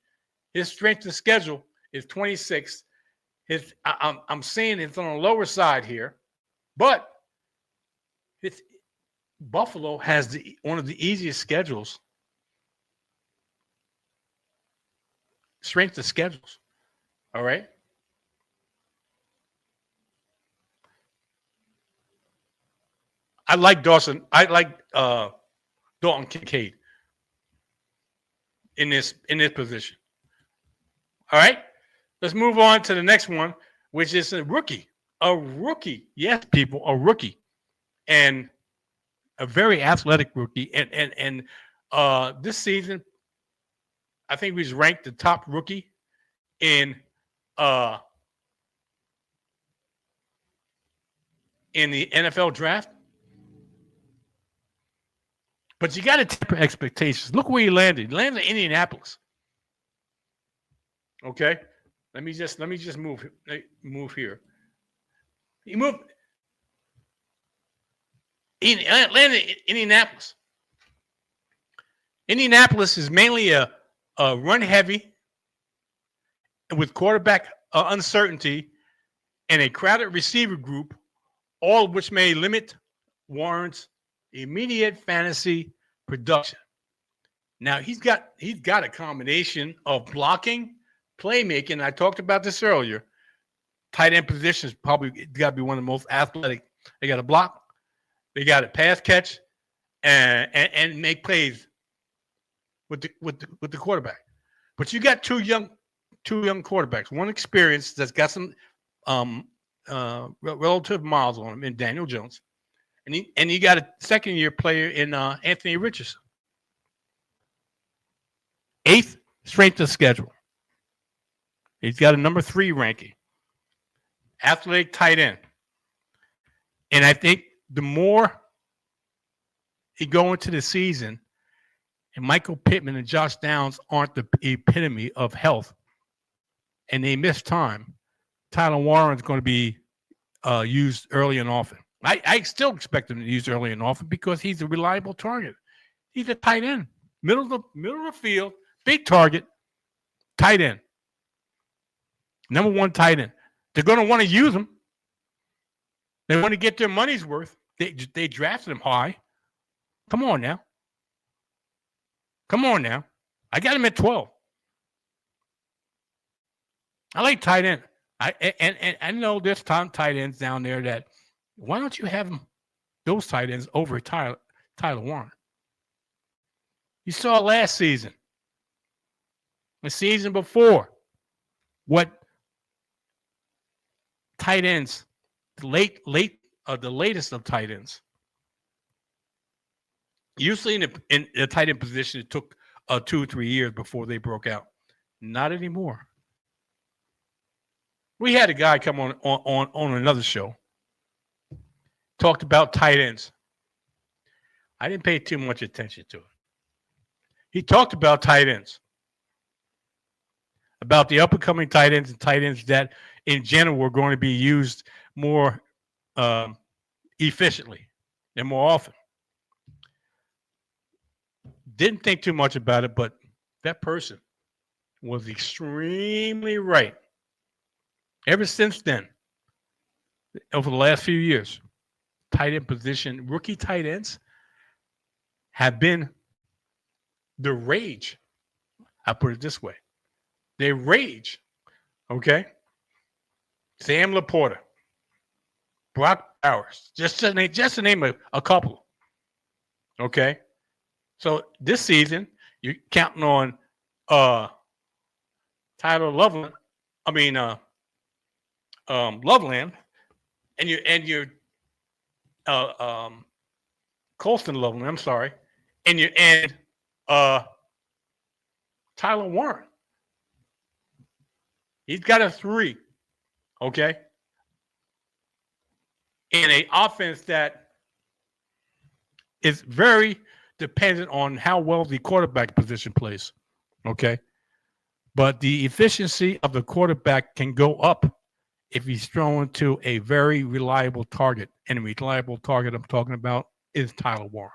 his strength of schedule is 26. I'm saying it's on the lower side here, but Buffalo has one of the easiest schedules. Strength of schedules. All right. I like Dawson. I like Dalton Kincaid in this position. All right. Let's move on to the next one, which is a rookie. A rookie. Yes, people, a rookie. And a very athletic rookie. And this season, I think he's ranked the top rookie in the NFL draft. But you got to temper expectations. Look where he landed. He landed in Indianapolis. Okay, let me just move here. He moved. He landed in Indianapolis. Indianapolis is mainly a run heavy with quarterback uncertainty and a crowded receiver group, all of which may limit Warren's immediate fantasy production. Now he's got a combination of blocking, playmaking. I talked about this earlier. Tight end position is probably got to be one of the most athletic. They got to block, they got to pass catch, and make plays with the quarterback. But you got two young quarterbacks. One experienced that's got some relative miles on him in Daniel Jones. And you got a second-year player in Anthony Richardson. 8th strength of schedule. He's got a number 3 ranking. Athletic tight end. And I think the more he go into the season, and Michael Pittman and Josh Downs aren't the epitome of health, and they miss time, Tyler Warren's going to be used early and often. I still expect him to use early and often because he's a reliable target. He's a tight end, middle of the field, big target, tight end, number 1 tight end. They're going to want to use him. They want to get their money's worth. They drafted him high. Come on now. I got him at 12. I like tight end. I know there's tight ends down there that. Why don't you have him those tight ends over Tyler Warren. You saw last season, the season before, what tight ends, the latest of tight ends. Usually in the tight end position, it took 2 or 3 years before they broke out. Not anymore. We had a guy come on another show, talked about tight ends. I didn't pay too much attention to it. He talked about tight ends, about the up-and-coming tight ends and tight ends that, in general, were going to be used more efficiently and more often. Didn't think too much about it, but that person was extremely right. Ever since then, over the last few years, tight end position, rookie tight ends have been the rage. I put it this way. They rage. Okay? Sam Laporta, Brock Bowers, just to name a couple. Okay? So this season, you're counting on Tyler Loveland. Loveland, and you're Colston Loveland. I'm sorry, and Tyler Warren. He's got a 3, okay, in an offense that is very dependent on how well the quarterback position plays, okay? But the efficiency of the quarterback can go up if he's thrown to a very reliable target. And a reliable target I'm talking about is Tyler Warren.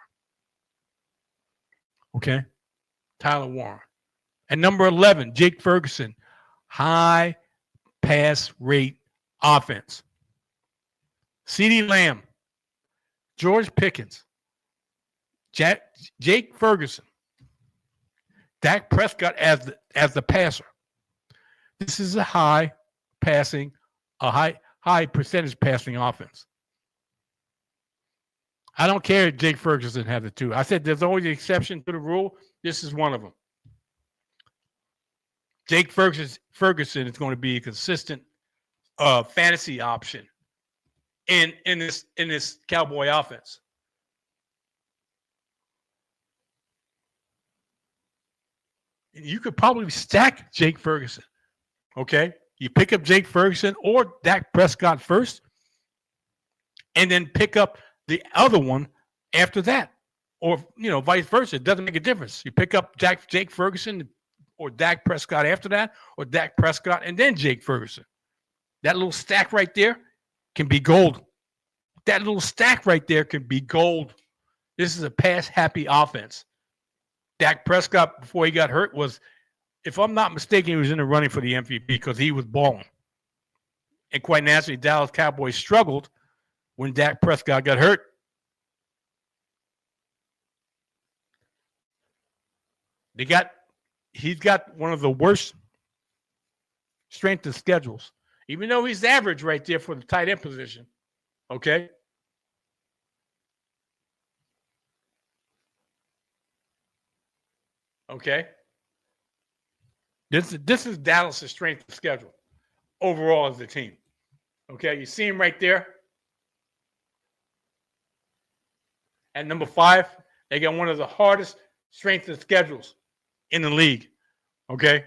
Okay? Tyler Warren. And number 11, Jake Ferguson. High pass rate offense. CeeDee Lamb. George Pickens. Jake Ferguson. Dak Prescott as the passer. This is a high percentage passing offense. I don't care if Jake Ferguson had the 2. I said there's always an exception to the rule. This is one of them. Jake Ferguson is going to be a consistent fantasy option in this Cowboy offense. You could probably stack Jake Ferguson. Okay? You pick up Jake Ferguson or Dak Prescott first, and then pick up the other one after that. Or, vice versa. It doesn't make a difference. You pick up Jake Ferguson or Dak Prescott after that, or Dak Prescott and then Jake Ferguson. That little stack right there can be gold. That little stack right there can be gold. This is a pass-happy offense. Dak Prescott, before he got hurt, was, if I'm not mistaken, he was in the running for the MVP because he was balling. And quite naturally, Dallas Cowboys struggled when Dak Prescott got hurt. He's got one of the worst strength of schedules, even though he's average right there for the tight end position. Okay? Okay? This is Dallas' strength of schedule overall as a team. Okay? You see him right there. At number 5, they got one of the hardest strength of schedules in the league. Okay?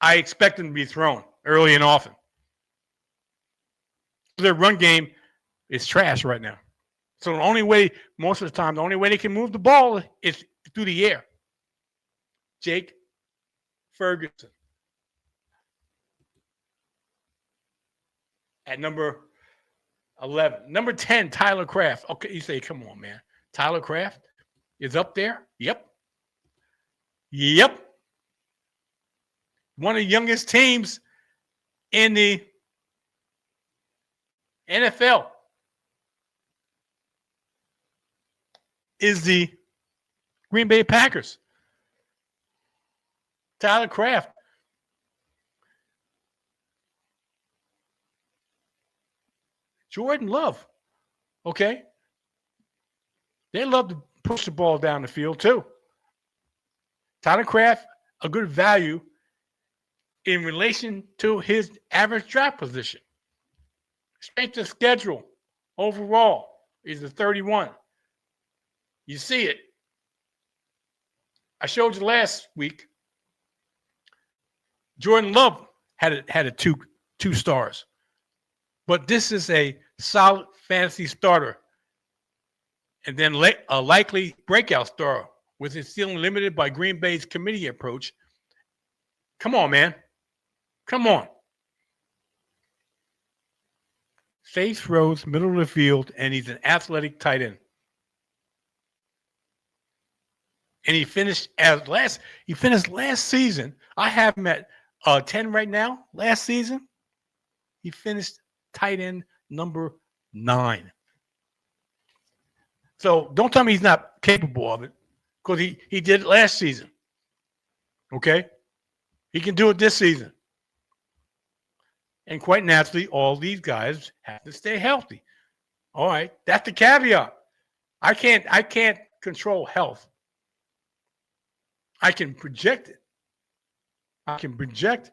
I expect them to be thrown early and often. Their run game is trash right now. So the only way, most of the time, the only way they can move the ball is through the air. Jake Ferguson. At number 11. Number 10, Tyler Kraft. Okay, you say, come on, man. Tyler Kraft is up there? Yep. One of the youngest teams in the NFL is the Green Bay Packers. Tyler Kraft. Jordan Love. Okay? They love to push the ball down the field too. Tyler Kraft, a good value in relation to his average draft position. Strength of schedule overall is a 31. You see it. I showed you last week. Jordan Love had a two stars. But this is a solid fantasy starter. And then a likely breakout star with his ceiling limited by Green Bay's committee approach. Come on, man. Come on. Safe throws, middle of the field, and he's an athletic tight end. And he finished last season. I have him at 10 right now. Last season, he finished tight end number 9. So don't tell me he's not capable of it, because he did it last season. Okay? He can do it this season. And quite naturally, all these guys have to stay healthy. All right, that's the caveat. I can't control health. I can project it. I can project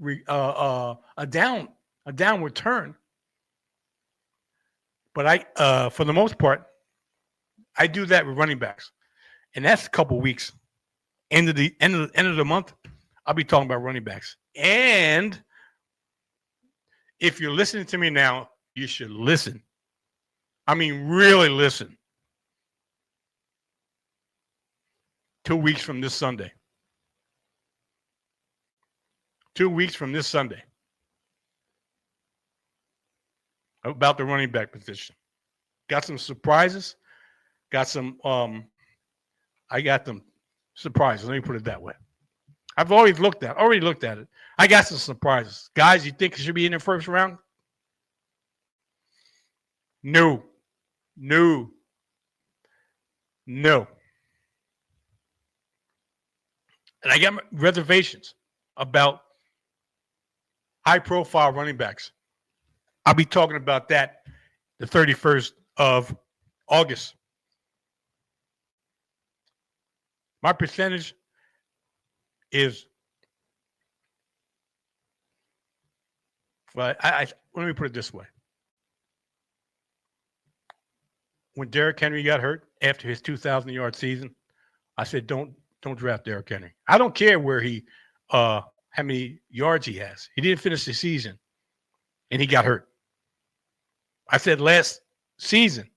a downward turn. But for the most part, I do that with running backs, and that's a couple weeks. End of the month, I'll be talking about running backs. And if you're listening to me now, you should listen. I mean, really listen. 2 weeks from this Sunday. 2 weeks from this Sunday. About the running back position. Got some surprises. Got some, I got them surprises. Let me put it that way. I've already looked at it. I got some surprises. Guys, you think it should be in the first round? No. And I got reservations about high-profile running backs. I'll be talking about that the 31st of August. My percentage is, well, let me put it this way. When Derrick Henry got hurt after his 2,000-yard season, I said, don't draft Derrick Henry. I don't care how many yards he has. He didn't finish the season, and he got hurt. I said last season,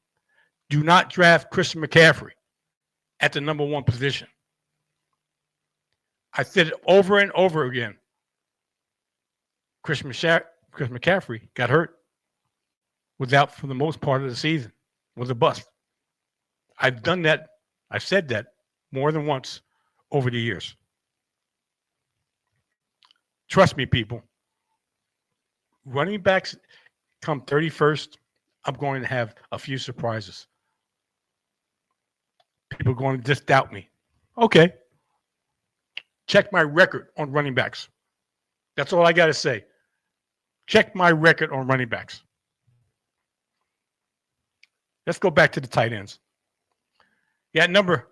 do not draft Christian McCaffrey at the number 1 position. I said it over and over again. Chris McCaffrey got hurt. Was out for the most part of the season. Was a bust. I've done that. I've said that more than once over the years. Trust me, people. Running backs come 31st, I'm going to have a few surprises. People are going to just doubt me. Okay. Check my record on running backs. That's all I got to say. Check my record on running backs. Let's go back to the tight ends. Yeah, at number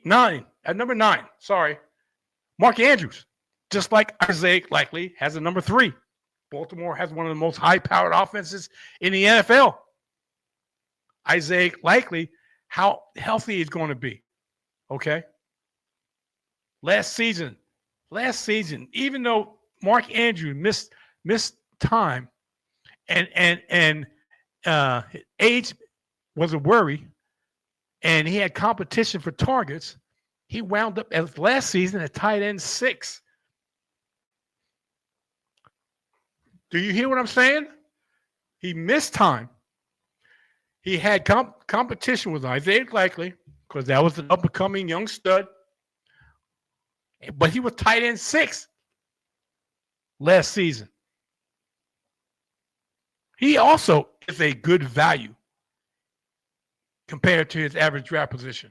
9, Mark Andrews, just like Isaiah Likely, has a number 3. Baltimore has one of the most high-powered offenses in the NFL. Isaiah Likely, how healthy he's going to be. Okay? Last season, even though Mark Andrews missed time and age was a worry, and he had competition for targets, he wound up as last season at tight end 6. Do you hear what I'm saying? He missed time. He had competition with Isaiah Likely because that was an up-and-coming young stud. But he was tight end 6 last season. He also is a good value compared to his average draft position.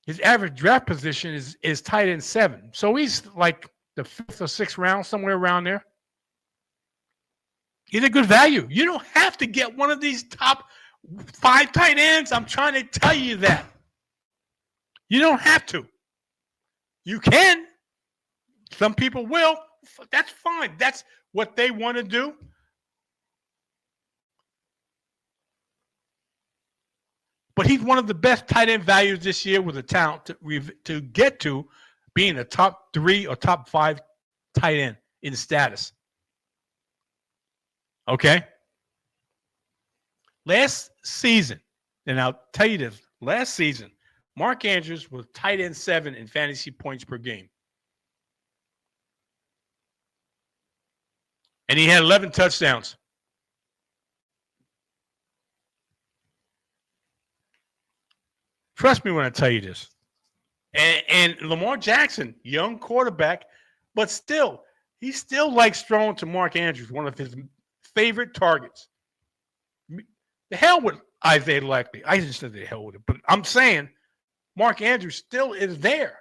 His average draft position is tight end 7. So he's like the 5th or 6th round, somewhere around there. He's a good value. You don't have to get one of these top 5 tight ends. I'm trying to tell you that. You don't have to. You can. Some people will. That's fine. That's what they want to do. But he's one of the best tight end values this year with a talent to get to being a top 3 or top 5 tight end in status. Okay? Last season, and I'll tell you this, last season, Mark Andrews was tight end 7 in fantasy points per game. And he had 11 touchdowns. Trust me when I tell you this. And Lamar Jackson, young quarterback, but still, he still likes throwing to Mark Andrews, one of his favorite targets. The hell with Isaiah Likely. I just said the hell with it, but I'm saying Mark Andrews still is there.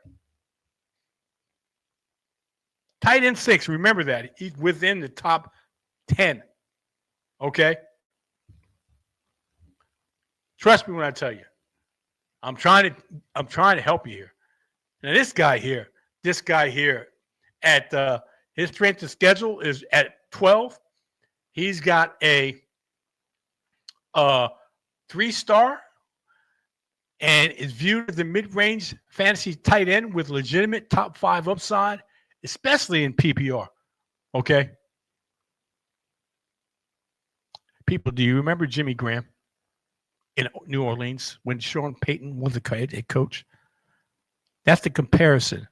Tight end 6, remember that. He's within the top 10. Okay? Trust me when I tell you. I'm trying to help you here. Now this guy here at his strength of schedule is at 12. He's got a 3-star and is viewed as a mid-range fantasy tight end with legitimate top 5 upside, especially in PPR. Okay? People, do you remember Jimmy Graham in New Orleans when Sean Payton was a coach? That's the comparison.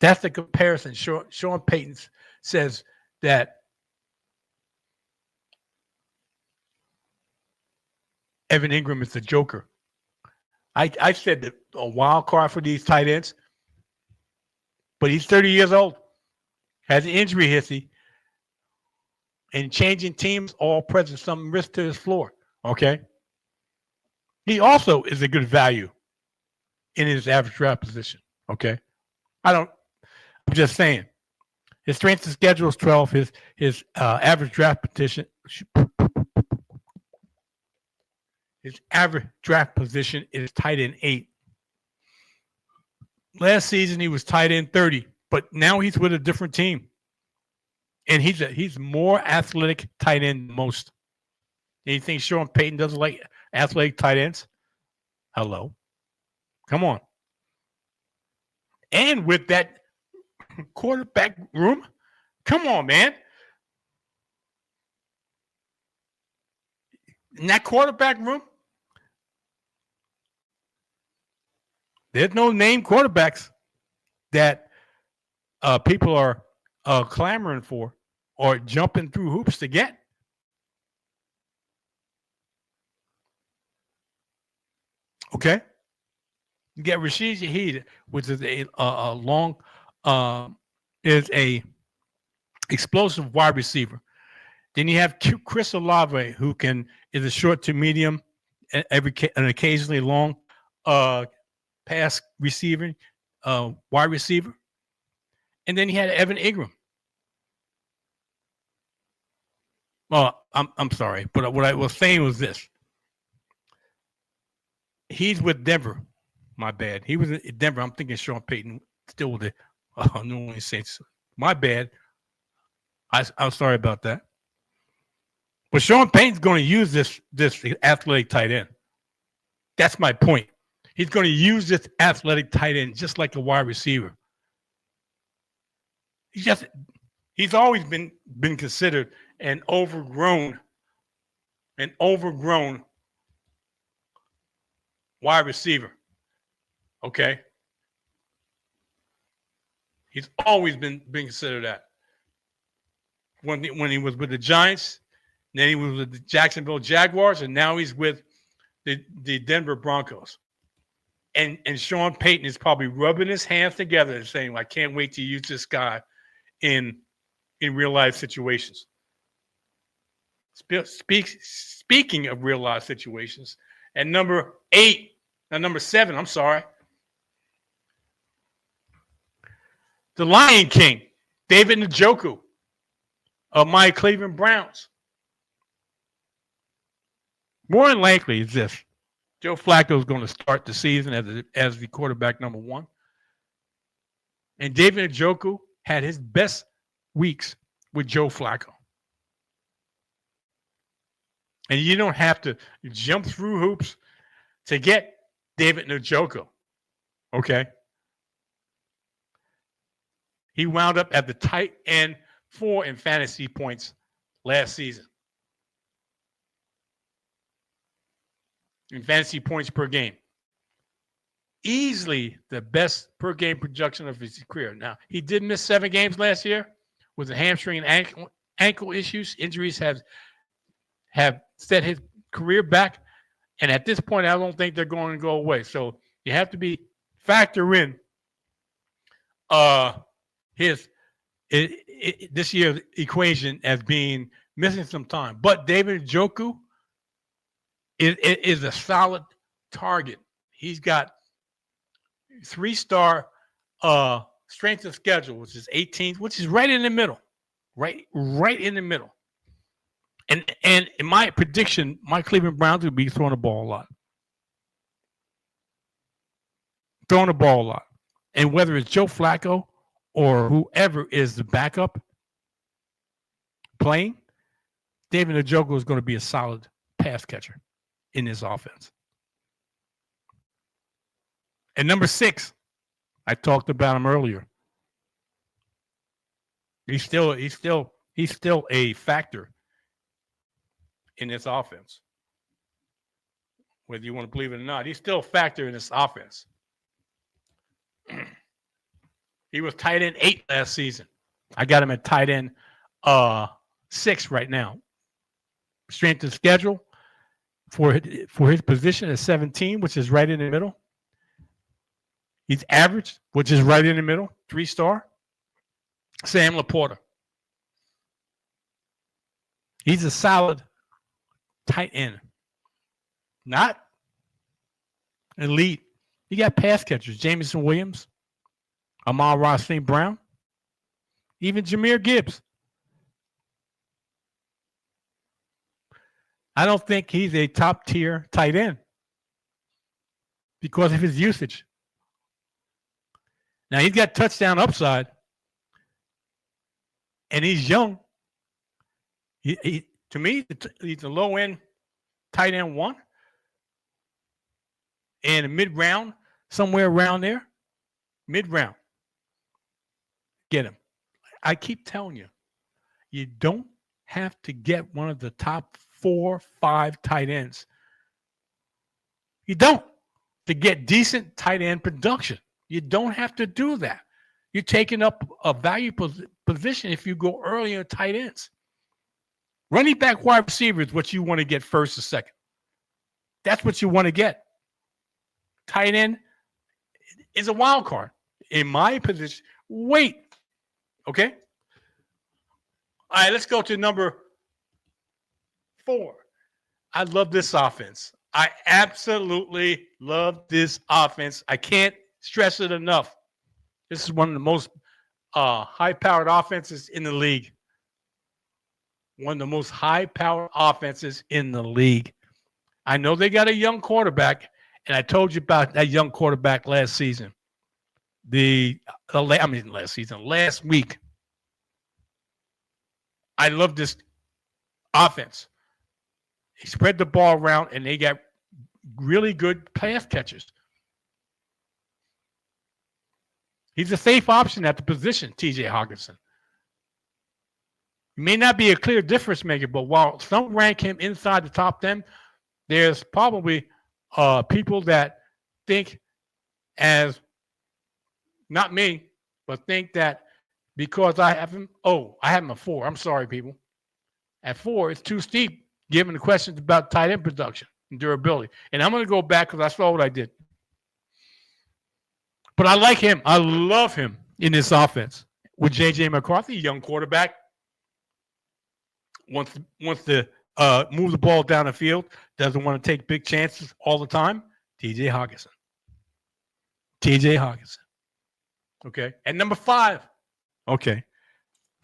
That's the comparison. Sean Payton says that Evan Ingram is the joker. I said that a wild card for these tight ends, but he's 30 years old, has an injury history, and changing teams all present some risk to his floor. Okay? He also is a good value in his average draft position. Okay? I'm just saying. His strength of schedule is 12. His average draft position. His average draft position is tight end 8. Last season he was tight end 30, but now he's with a different team, and he's more athletic tight end than most. And you think Sean Payton doesn't like athletic tight ends? Hello, come on. And with that quarterback room, come on, man. In that quarterback room, there's no named quarterbacks that people are clamoring for or jumping through hoops to get. Okay? You get Rashid Shaheed, which is a long, is a explosive wide receiver. Then you have Chris Olave, who is a short to medium, and occasionally long pass receiver, wide receiver. And then you had Evan Ingram. Well, I'm sorry, but what I was saying was this. He's with Denver. My bad. He was in Denver. I'm thinking Sean Payton still with the New Orleans Saints. My bad. I'm sorry about that. But Sean Payton's going to use this athletic tight end. That's my point. He's going to use this athletic tight end just like a wide receiver. He's always been considered an overgrown wide receiver. Okay? He's always been considered that. When he was with the Giants, then he was with the Jacksonville Jaguars, and now he's with the Denver Broncos. And Sean Payton is probably rubbing his hands together and saying, I can't wait to use this guy in real life situations. Speaking of real life situations, and number 7, I'm sorry. The Lion King, David Njoku of my Cleveland Browns. More than likely, is this: Joe Flacco is going to start the season as the quarterback number one, and David Njoku had his best weeks with Joe Flacco. And you don't have to jump through hoops to get David Njoku. Okay. He wound up at the tight end 4 in fantasy points last season. In fantasy points per game. Easily the best per game production of his career. Now, he did miss 7 games last year with the hamstring and ankle issues. Injuries have set his career back. And at this point, I don't think they're going to go away. So you have to factor in this year's equation as being missing some time. But David Njoku is a solid target. He's got 3-star strength of schedule, which is 18th, which is right in the middle. Right in the middle. And in my prediction, my Cleveland Browns will be throwing the ball a lot. And whether it's Joe Flacco or whoever is the backup playing, David Njoku is going to be a solid pass catcher in this offense. And number 6, I talked about him earlier. He's still a factor in this offense. Whether you want to believe it or not, he's still a factor in this offense. He was tight end 8 last season. I got him at tight end 6 right now. Strength of schedule for his position is 17, which is right in the middle. He's average, which is right in the middle, 3-star. Sam Laporta. He's a solid tight end. Not elite. You got pass catchers, Jameson Williams, Amon-Ra St. Brown, even Jahmyr Gibbs. I don't think he's a top-tier tight end because of his usage. Now, he's got touchdown upside, and he's young. To me, he's a low-end tight end 1. And a mid-round, somewhere around there, mid-round. Get him. I keep telling you, you don't have to get one of the top 4, 5 tight ends. You don't. To get decent tight end production. You don't have to do that. You're taking up a valuable position if you go early in tight ends. Running back wide receiver is what you want to get first or second. That's what you want to get. Tight end is a wild card. In my position, wait. Okay? All right, let's go to number 4. I love this offense. I absolutely love this offense. I can't stress it enough. This is one of the most high-powered offenses in the league. One of the most high-powered offenses in the league. I know they got a young quarterback, and I told you about that young quarterback last season. Last week. I love this offense. He spread the ball around, and they got really good pass catchers. He's a safe option at the position, T.J. Hawkinson. He may not be a clear difference maker, but while some rank him inside the top 10, there's probably people that think as, not me, but think that because I have him, I have him at 4. I'm sorry, people. At 4, it's too steep, given the questions about tight end production and durability. And I'm going to go back because I saw what I did. But I like him. I love him in this offense. With J.J. McCarthy, young quarterback, wants to move the ball down the field, doesn't want to take big chances all the time. T.J. Hawkinson. Okay. And number 5. Okay.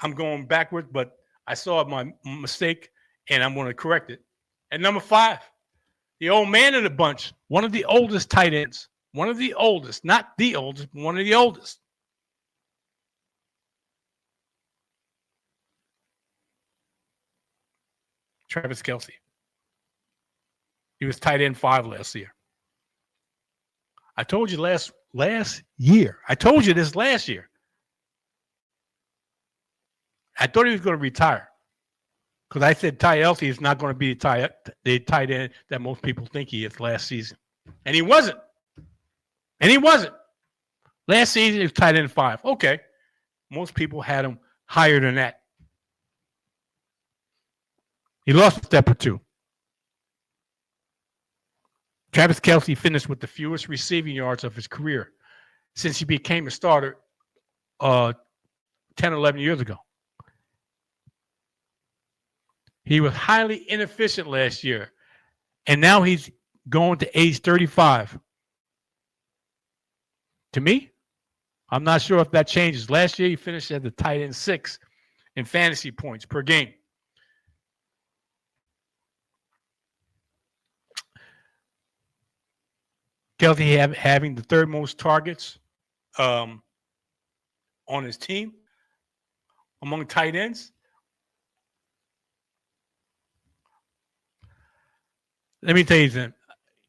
I'm going backwards, but I saw my mistake, and I'm going to correct it. And number 5, The old man of the bunch, one of the oldest tight ends. One of the oldest, not the oldest, but one of the oldest. Travis Kelce. He was tight end 5 last year. I told you last year. I told you this last year. I thought he was going to retire because I said Ty Elsie is not going to be the tight end that most people think he is last season. And he wasn't. Last season, he was tight end 5. Okay. Most people had him higher than that. He lost a step or two. Travis Kelce finished with the fewest receiving yards of his career since he became a starter 10, 11 years ago. He was highly inefficient last year, and now he's going to age 35. To me, I'm not sure if that changes. Last year, he finished at the tight end 6 in fantasy points per game. Kelce having the third most targets on his team among tight ends. Let me tell you something.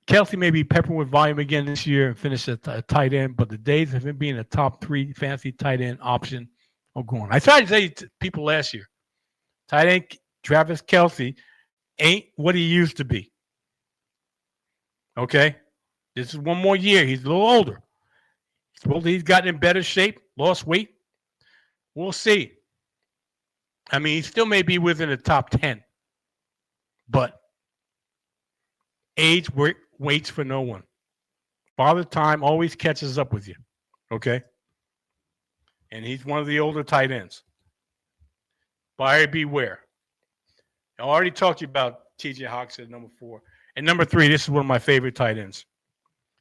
Kelce may be peppered with volume again this year and finish at tight end, but the days of him being a top 3 fantasy tight end option are gone. I tried to tell you people last year, tight end Travis Kelce ain't what he used to be. Okay? This is one more year. He's a little older. He's gotten in better shape, lost weight. We'll see. I mean, he still may be within the top 10, but age waits for no one. Father Time always catches up with you, okay? And he's one of the older tight ends. Buyer beware. I already talked to you about T.J. Hawks at number 4. And number 3, this is one of my favorite tight ends.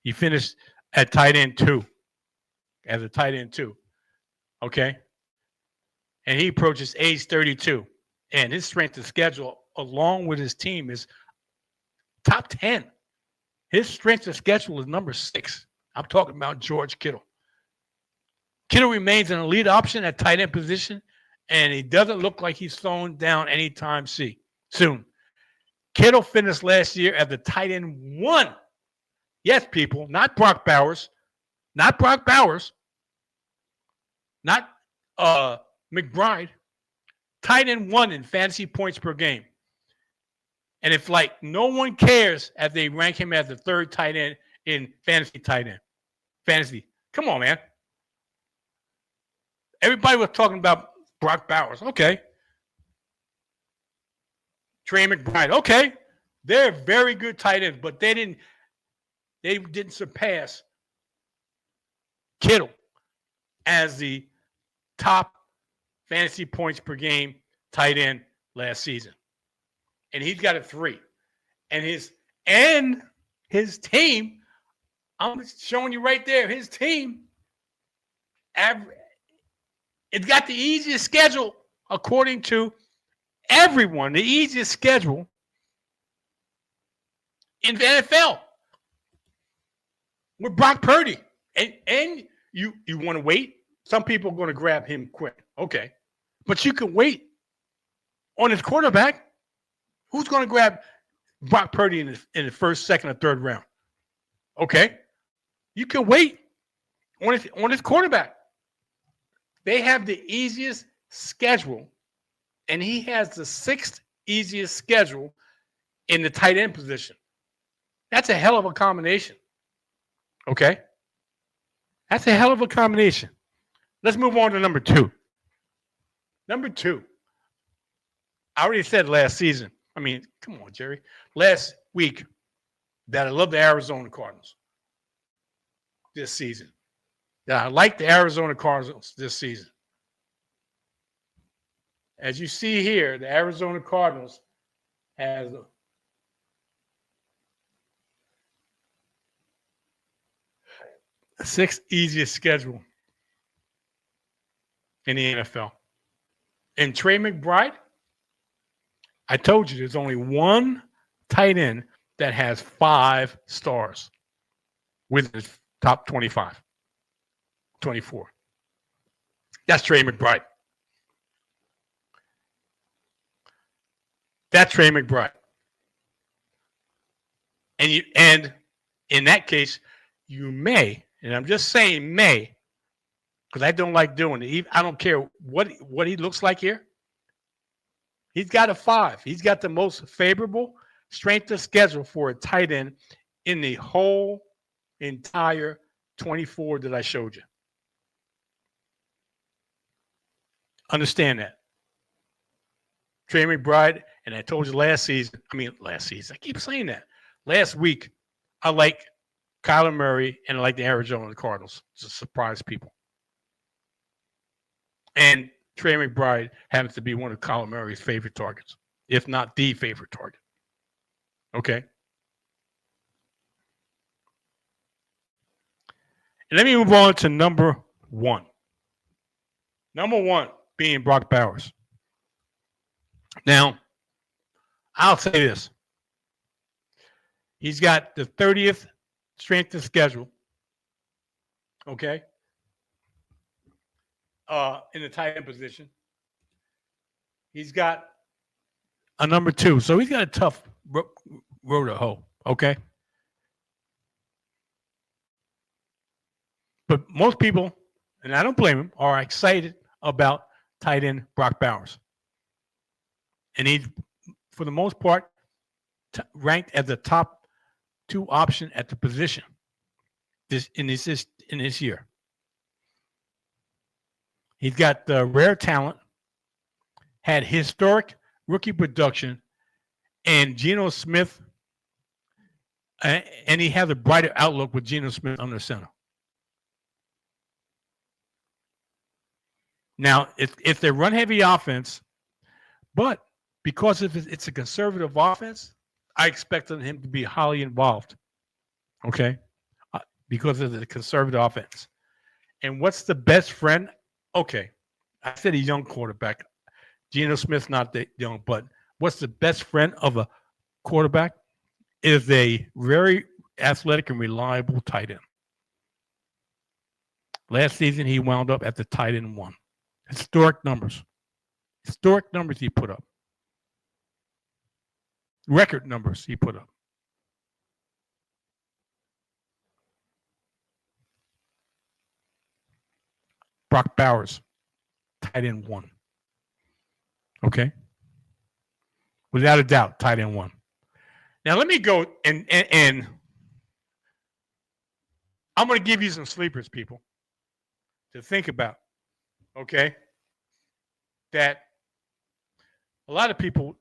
He finished at tight end 2, as a tight end 2, okay? And he approaches age 32. And his strength of schedule, along with his team, is top 10. His strength of schedule is number 6. I'm talking about George Kittle. Kittle remains an elite option at tight end position, and he doesn't look like he's slowing down anytime soon. Kittle finished last year at the tight end 1. Yes, people, not Brock Bowers. Not McBride. Tight end 1 in fantasy points per game. And if like no one cares if they rank him as the 3rd tight end in fantasy tight end. Fantasy. Come on, man. Everybody was talking about Brock Bowers. Okay. Trey McBride. Okay. They're very good tight ends, but they didn't surpass Kittle as the top fantasy points per game tight end last season. And he's got a 3. And his team, I'm showing you right there, his team, it's got the easiest schedule according to everyone, the easiest schedule in the NFL with Brock Purdy. And you want to wait? Some people are going to grab him quick. Okay. But you can wait on his quarterback. Who's going to grab Brock Purdy in the 1st, 2nd, or 3rd round? Okay. You can wait on his quarterback. They have the easiest schedule, and he has the 6th easiest schedule in the tight end position. That's a hell of a combination. Okay? That's a hell of a combination. Let's move on to number 2. Number 2. I already said last season. I mean, come on, Jerry. Last week that I love the Arizona Cardinals this season. That I like the Arizona Cardinals this season. As you see here, the Arizona Cardinals has the 6th easiest schedule in the NFL. And Trey McBride, I told you there's only one tight end that has 5 stars with his top 25, 24. That's Trey McBride. That's Trey McBride. And in that case, you may, and I'm just saying may, because I don't like doing it. I don't care what he looks like here. He's got a 5. He's got the most favorable strength of schedule for a tight end in the whole entire 24 that I showed you. Understand that. Trey McBride, and I told you last season, I keep saying that. Last week, I like Kyler Murray and I like the Arizona Cardinals to surprise people. And Trey McBride happens to be one of Kyler Murray's favorite targets, if not the favorite target. Okay? And let me move on to number 1. Number 1 being Brock Bowers. Now, I'll say this. He's got the 30th strength of schedule, okay, in the tight end position. He's got a number 2, so he's got a tough road to hoe, okay? But most people, and I don't blame him, are excited about tight end Brock Bowers. And he's, for the most part, ranked as the top 2 option at the position in this year. He's got the rare talent, had historic rookie production, and Geno Smith, and he has a brighter outlook with Geno Smith under center. Now, it's a run-heavy offense, but because it's a conservative offense, I expected him to be highly involved, okay, because of the conservative offense. And what's the best friend? Okay, I said a young quarterback. Geno Smith's not that young, but what's the best friend of a quarterback is a very athletic and reliable tight end. Last season, he wound up at the tight end 1. Historic numbers he put up. Record numbers he put up. Brock Bowers, tight end 1. Okay? Without a doubt, tight end 1. Now let me go and I'm going to give you some sleepers, people, to think about. Okay? That a lot of people,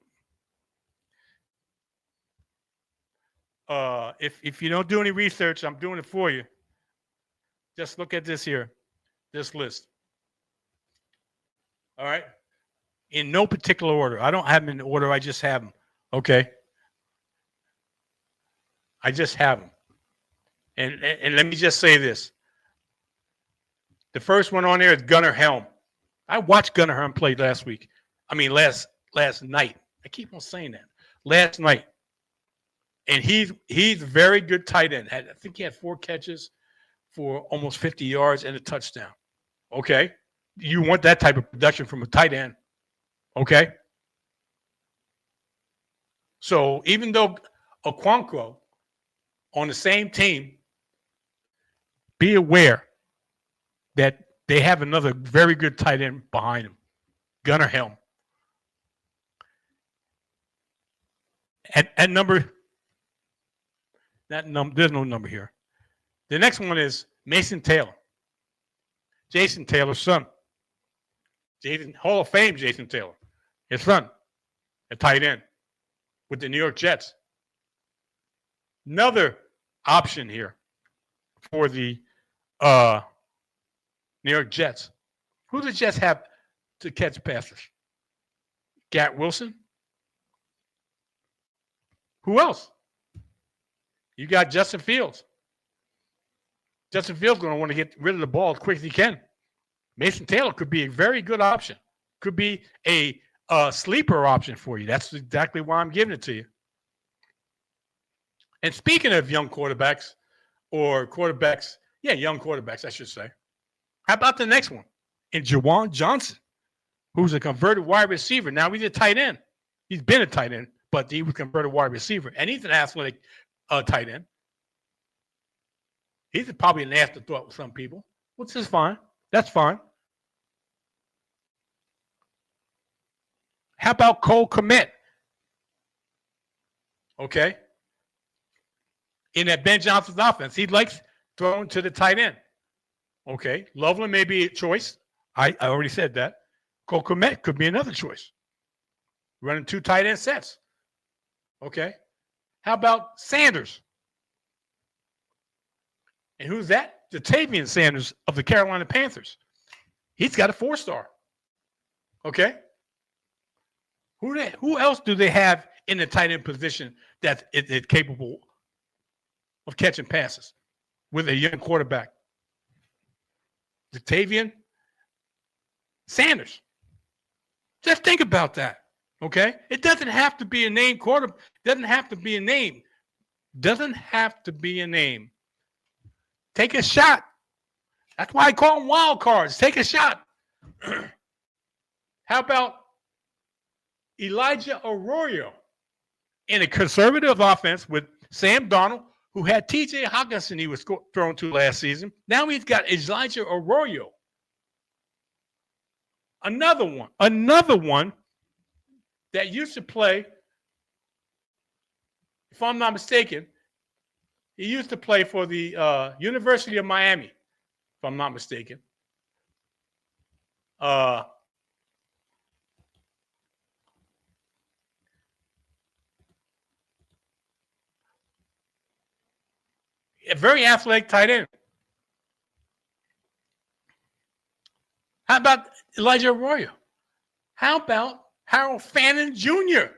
if you don't do any research, I'm doing it for you. Just look at this here, this list. All right? In no particular order. I don't have them in order. I just have them. Okay? I just have them. And let me just say this. The first one on there is Gunnar Helm. I watched Gunnar Helm play last night. I keep on saying that. Last night. And he's a very good tight end. I think he had 4 catches for almost 50 yards and a touchdown. Okay? You want that type of production from a tight end. Okay? So even though Okonkwo on the same team, be aware that they have another very good tight end behind him, Gunnar Helm. At number, there's no number here. The next one is Mason Taylor. Jason Taylor's son. Hall of Fame Jason Taylor. His son, a tight end with the New York Jets. Another option here for the New York Jets. Who do the Jets have to catch passes? Garrett Wilson? Who else? You got Justin Fields. Justin Fields going to want to get rid of the ball as quick as he can. Mason Taylor could be a very good option. Could be a sleeper option for you. That's exactly why I'm giving it to you. And speaking of young quarterbacks, or quarterbacks, yeah, young quarterbacks, I should say. How about the next one? And Jawan Johnson, who's a converted wide receiver. Now he's a tight end. He's been a tight end, but he was converted wide receiver. And he's an athletic tight end. He's probably an afterthought with some people, which is fine. That's fine. How about Cole Kmet? Okay. In that Ben Johnson's offense, he likes throwing to the tight end. Okay. Loveland may be a choice. I already said that. Cole Kmet could be another choice. Running 2 tight end sets. Okay. How about Sanders? And who's that? Jatavian Sanders of the Carolina Panthers. He's got a 4-star. Okay. Who else do they have in the tight end position that is capable of catching passes with a young quarterback? Jatavian Sanders. Just think about that. Okay? It doesn't have to be a name quarterback. Doesn't have to be a name. Doesn't have to be a name. Take a shot. That's why I call them wild cards. Take a shot. How about Elijah Arroyo in a conservative offense with Sam Darnold, who had T.J. Hockenson he was thrown to last season. Now he's got Elijah Arroyo. Another one that used to play, if I'm not mistaken, he used to play for the University of Miami, if I'm not mistaken. A very athletic tight end. How about Elijah Arroyo? How about Harold Fannin Jr.?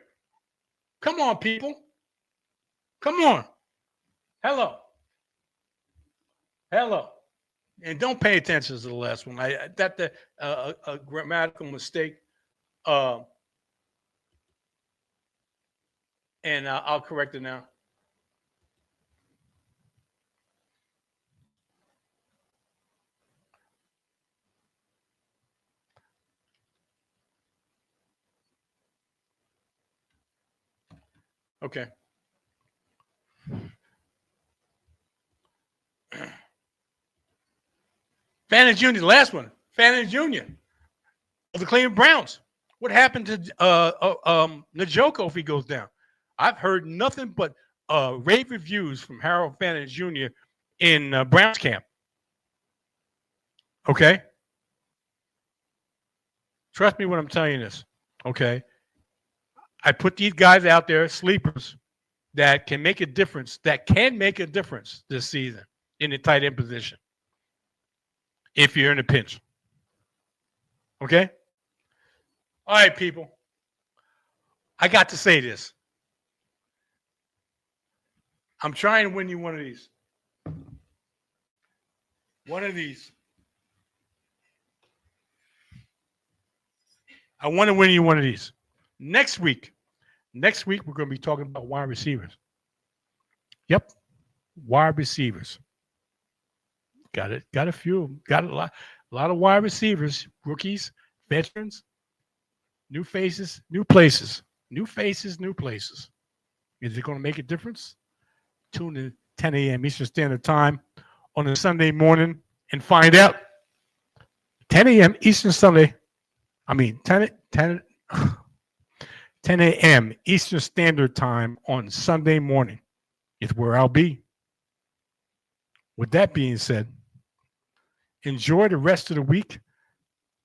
Come on, people. Come on. Hello. And don't pay attention to the last one. That's a grammatical mistake. And I'll correct it now. Okay. Fannin Jr., the last one. Fannin Jr. of the Cleveland Browns. What happened to Njoku if he goes down? I've heard nothing but rave reviews from Harold Fannin Jr. in Browns camp. Okay? Trust me when I'm telling you this. Okay? I put these guys out there, sleepers, that can make a difference, this season in the tight end position if you're in a pinch. Okay? All right, people. I got to say this. I'm trying to win you one of these. One of these. I want to win you one of these. Next week, we're going to be talking about wide receivers. Yep, wide receivers. Got it. Got a few. Got a lot of wide receivers, rookies, veterans, new faces, new places. New faces, new places. Is it going to make a difference? Tune in 10 a.m. Eastern Standard Time on a Sunday morning and find out. 10 a.m. Eastern Sunday. 10 a.m. Eastern Standard Time on Sunday morning is where I'll be. With that being said, enjoy the rest of the week.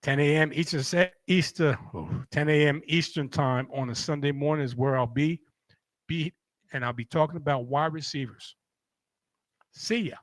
10 a.m. 10 a.m. Eastern Time on a Sunday morning is where I'll be. And I'll be talking about wide receivers. See ya.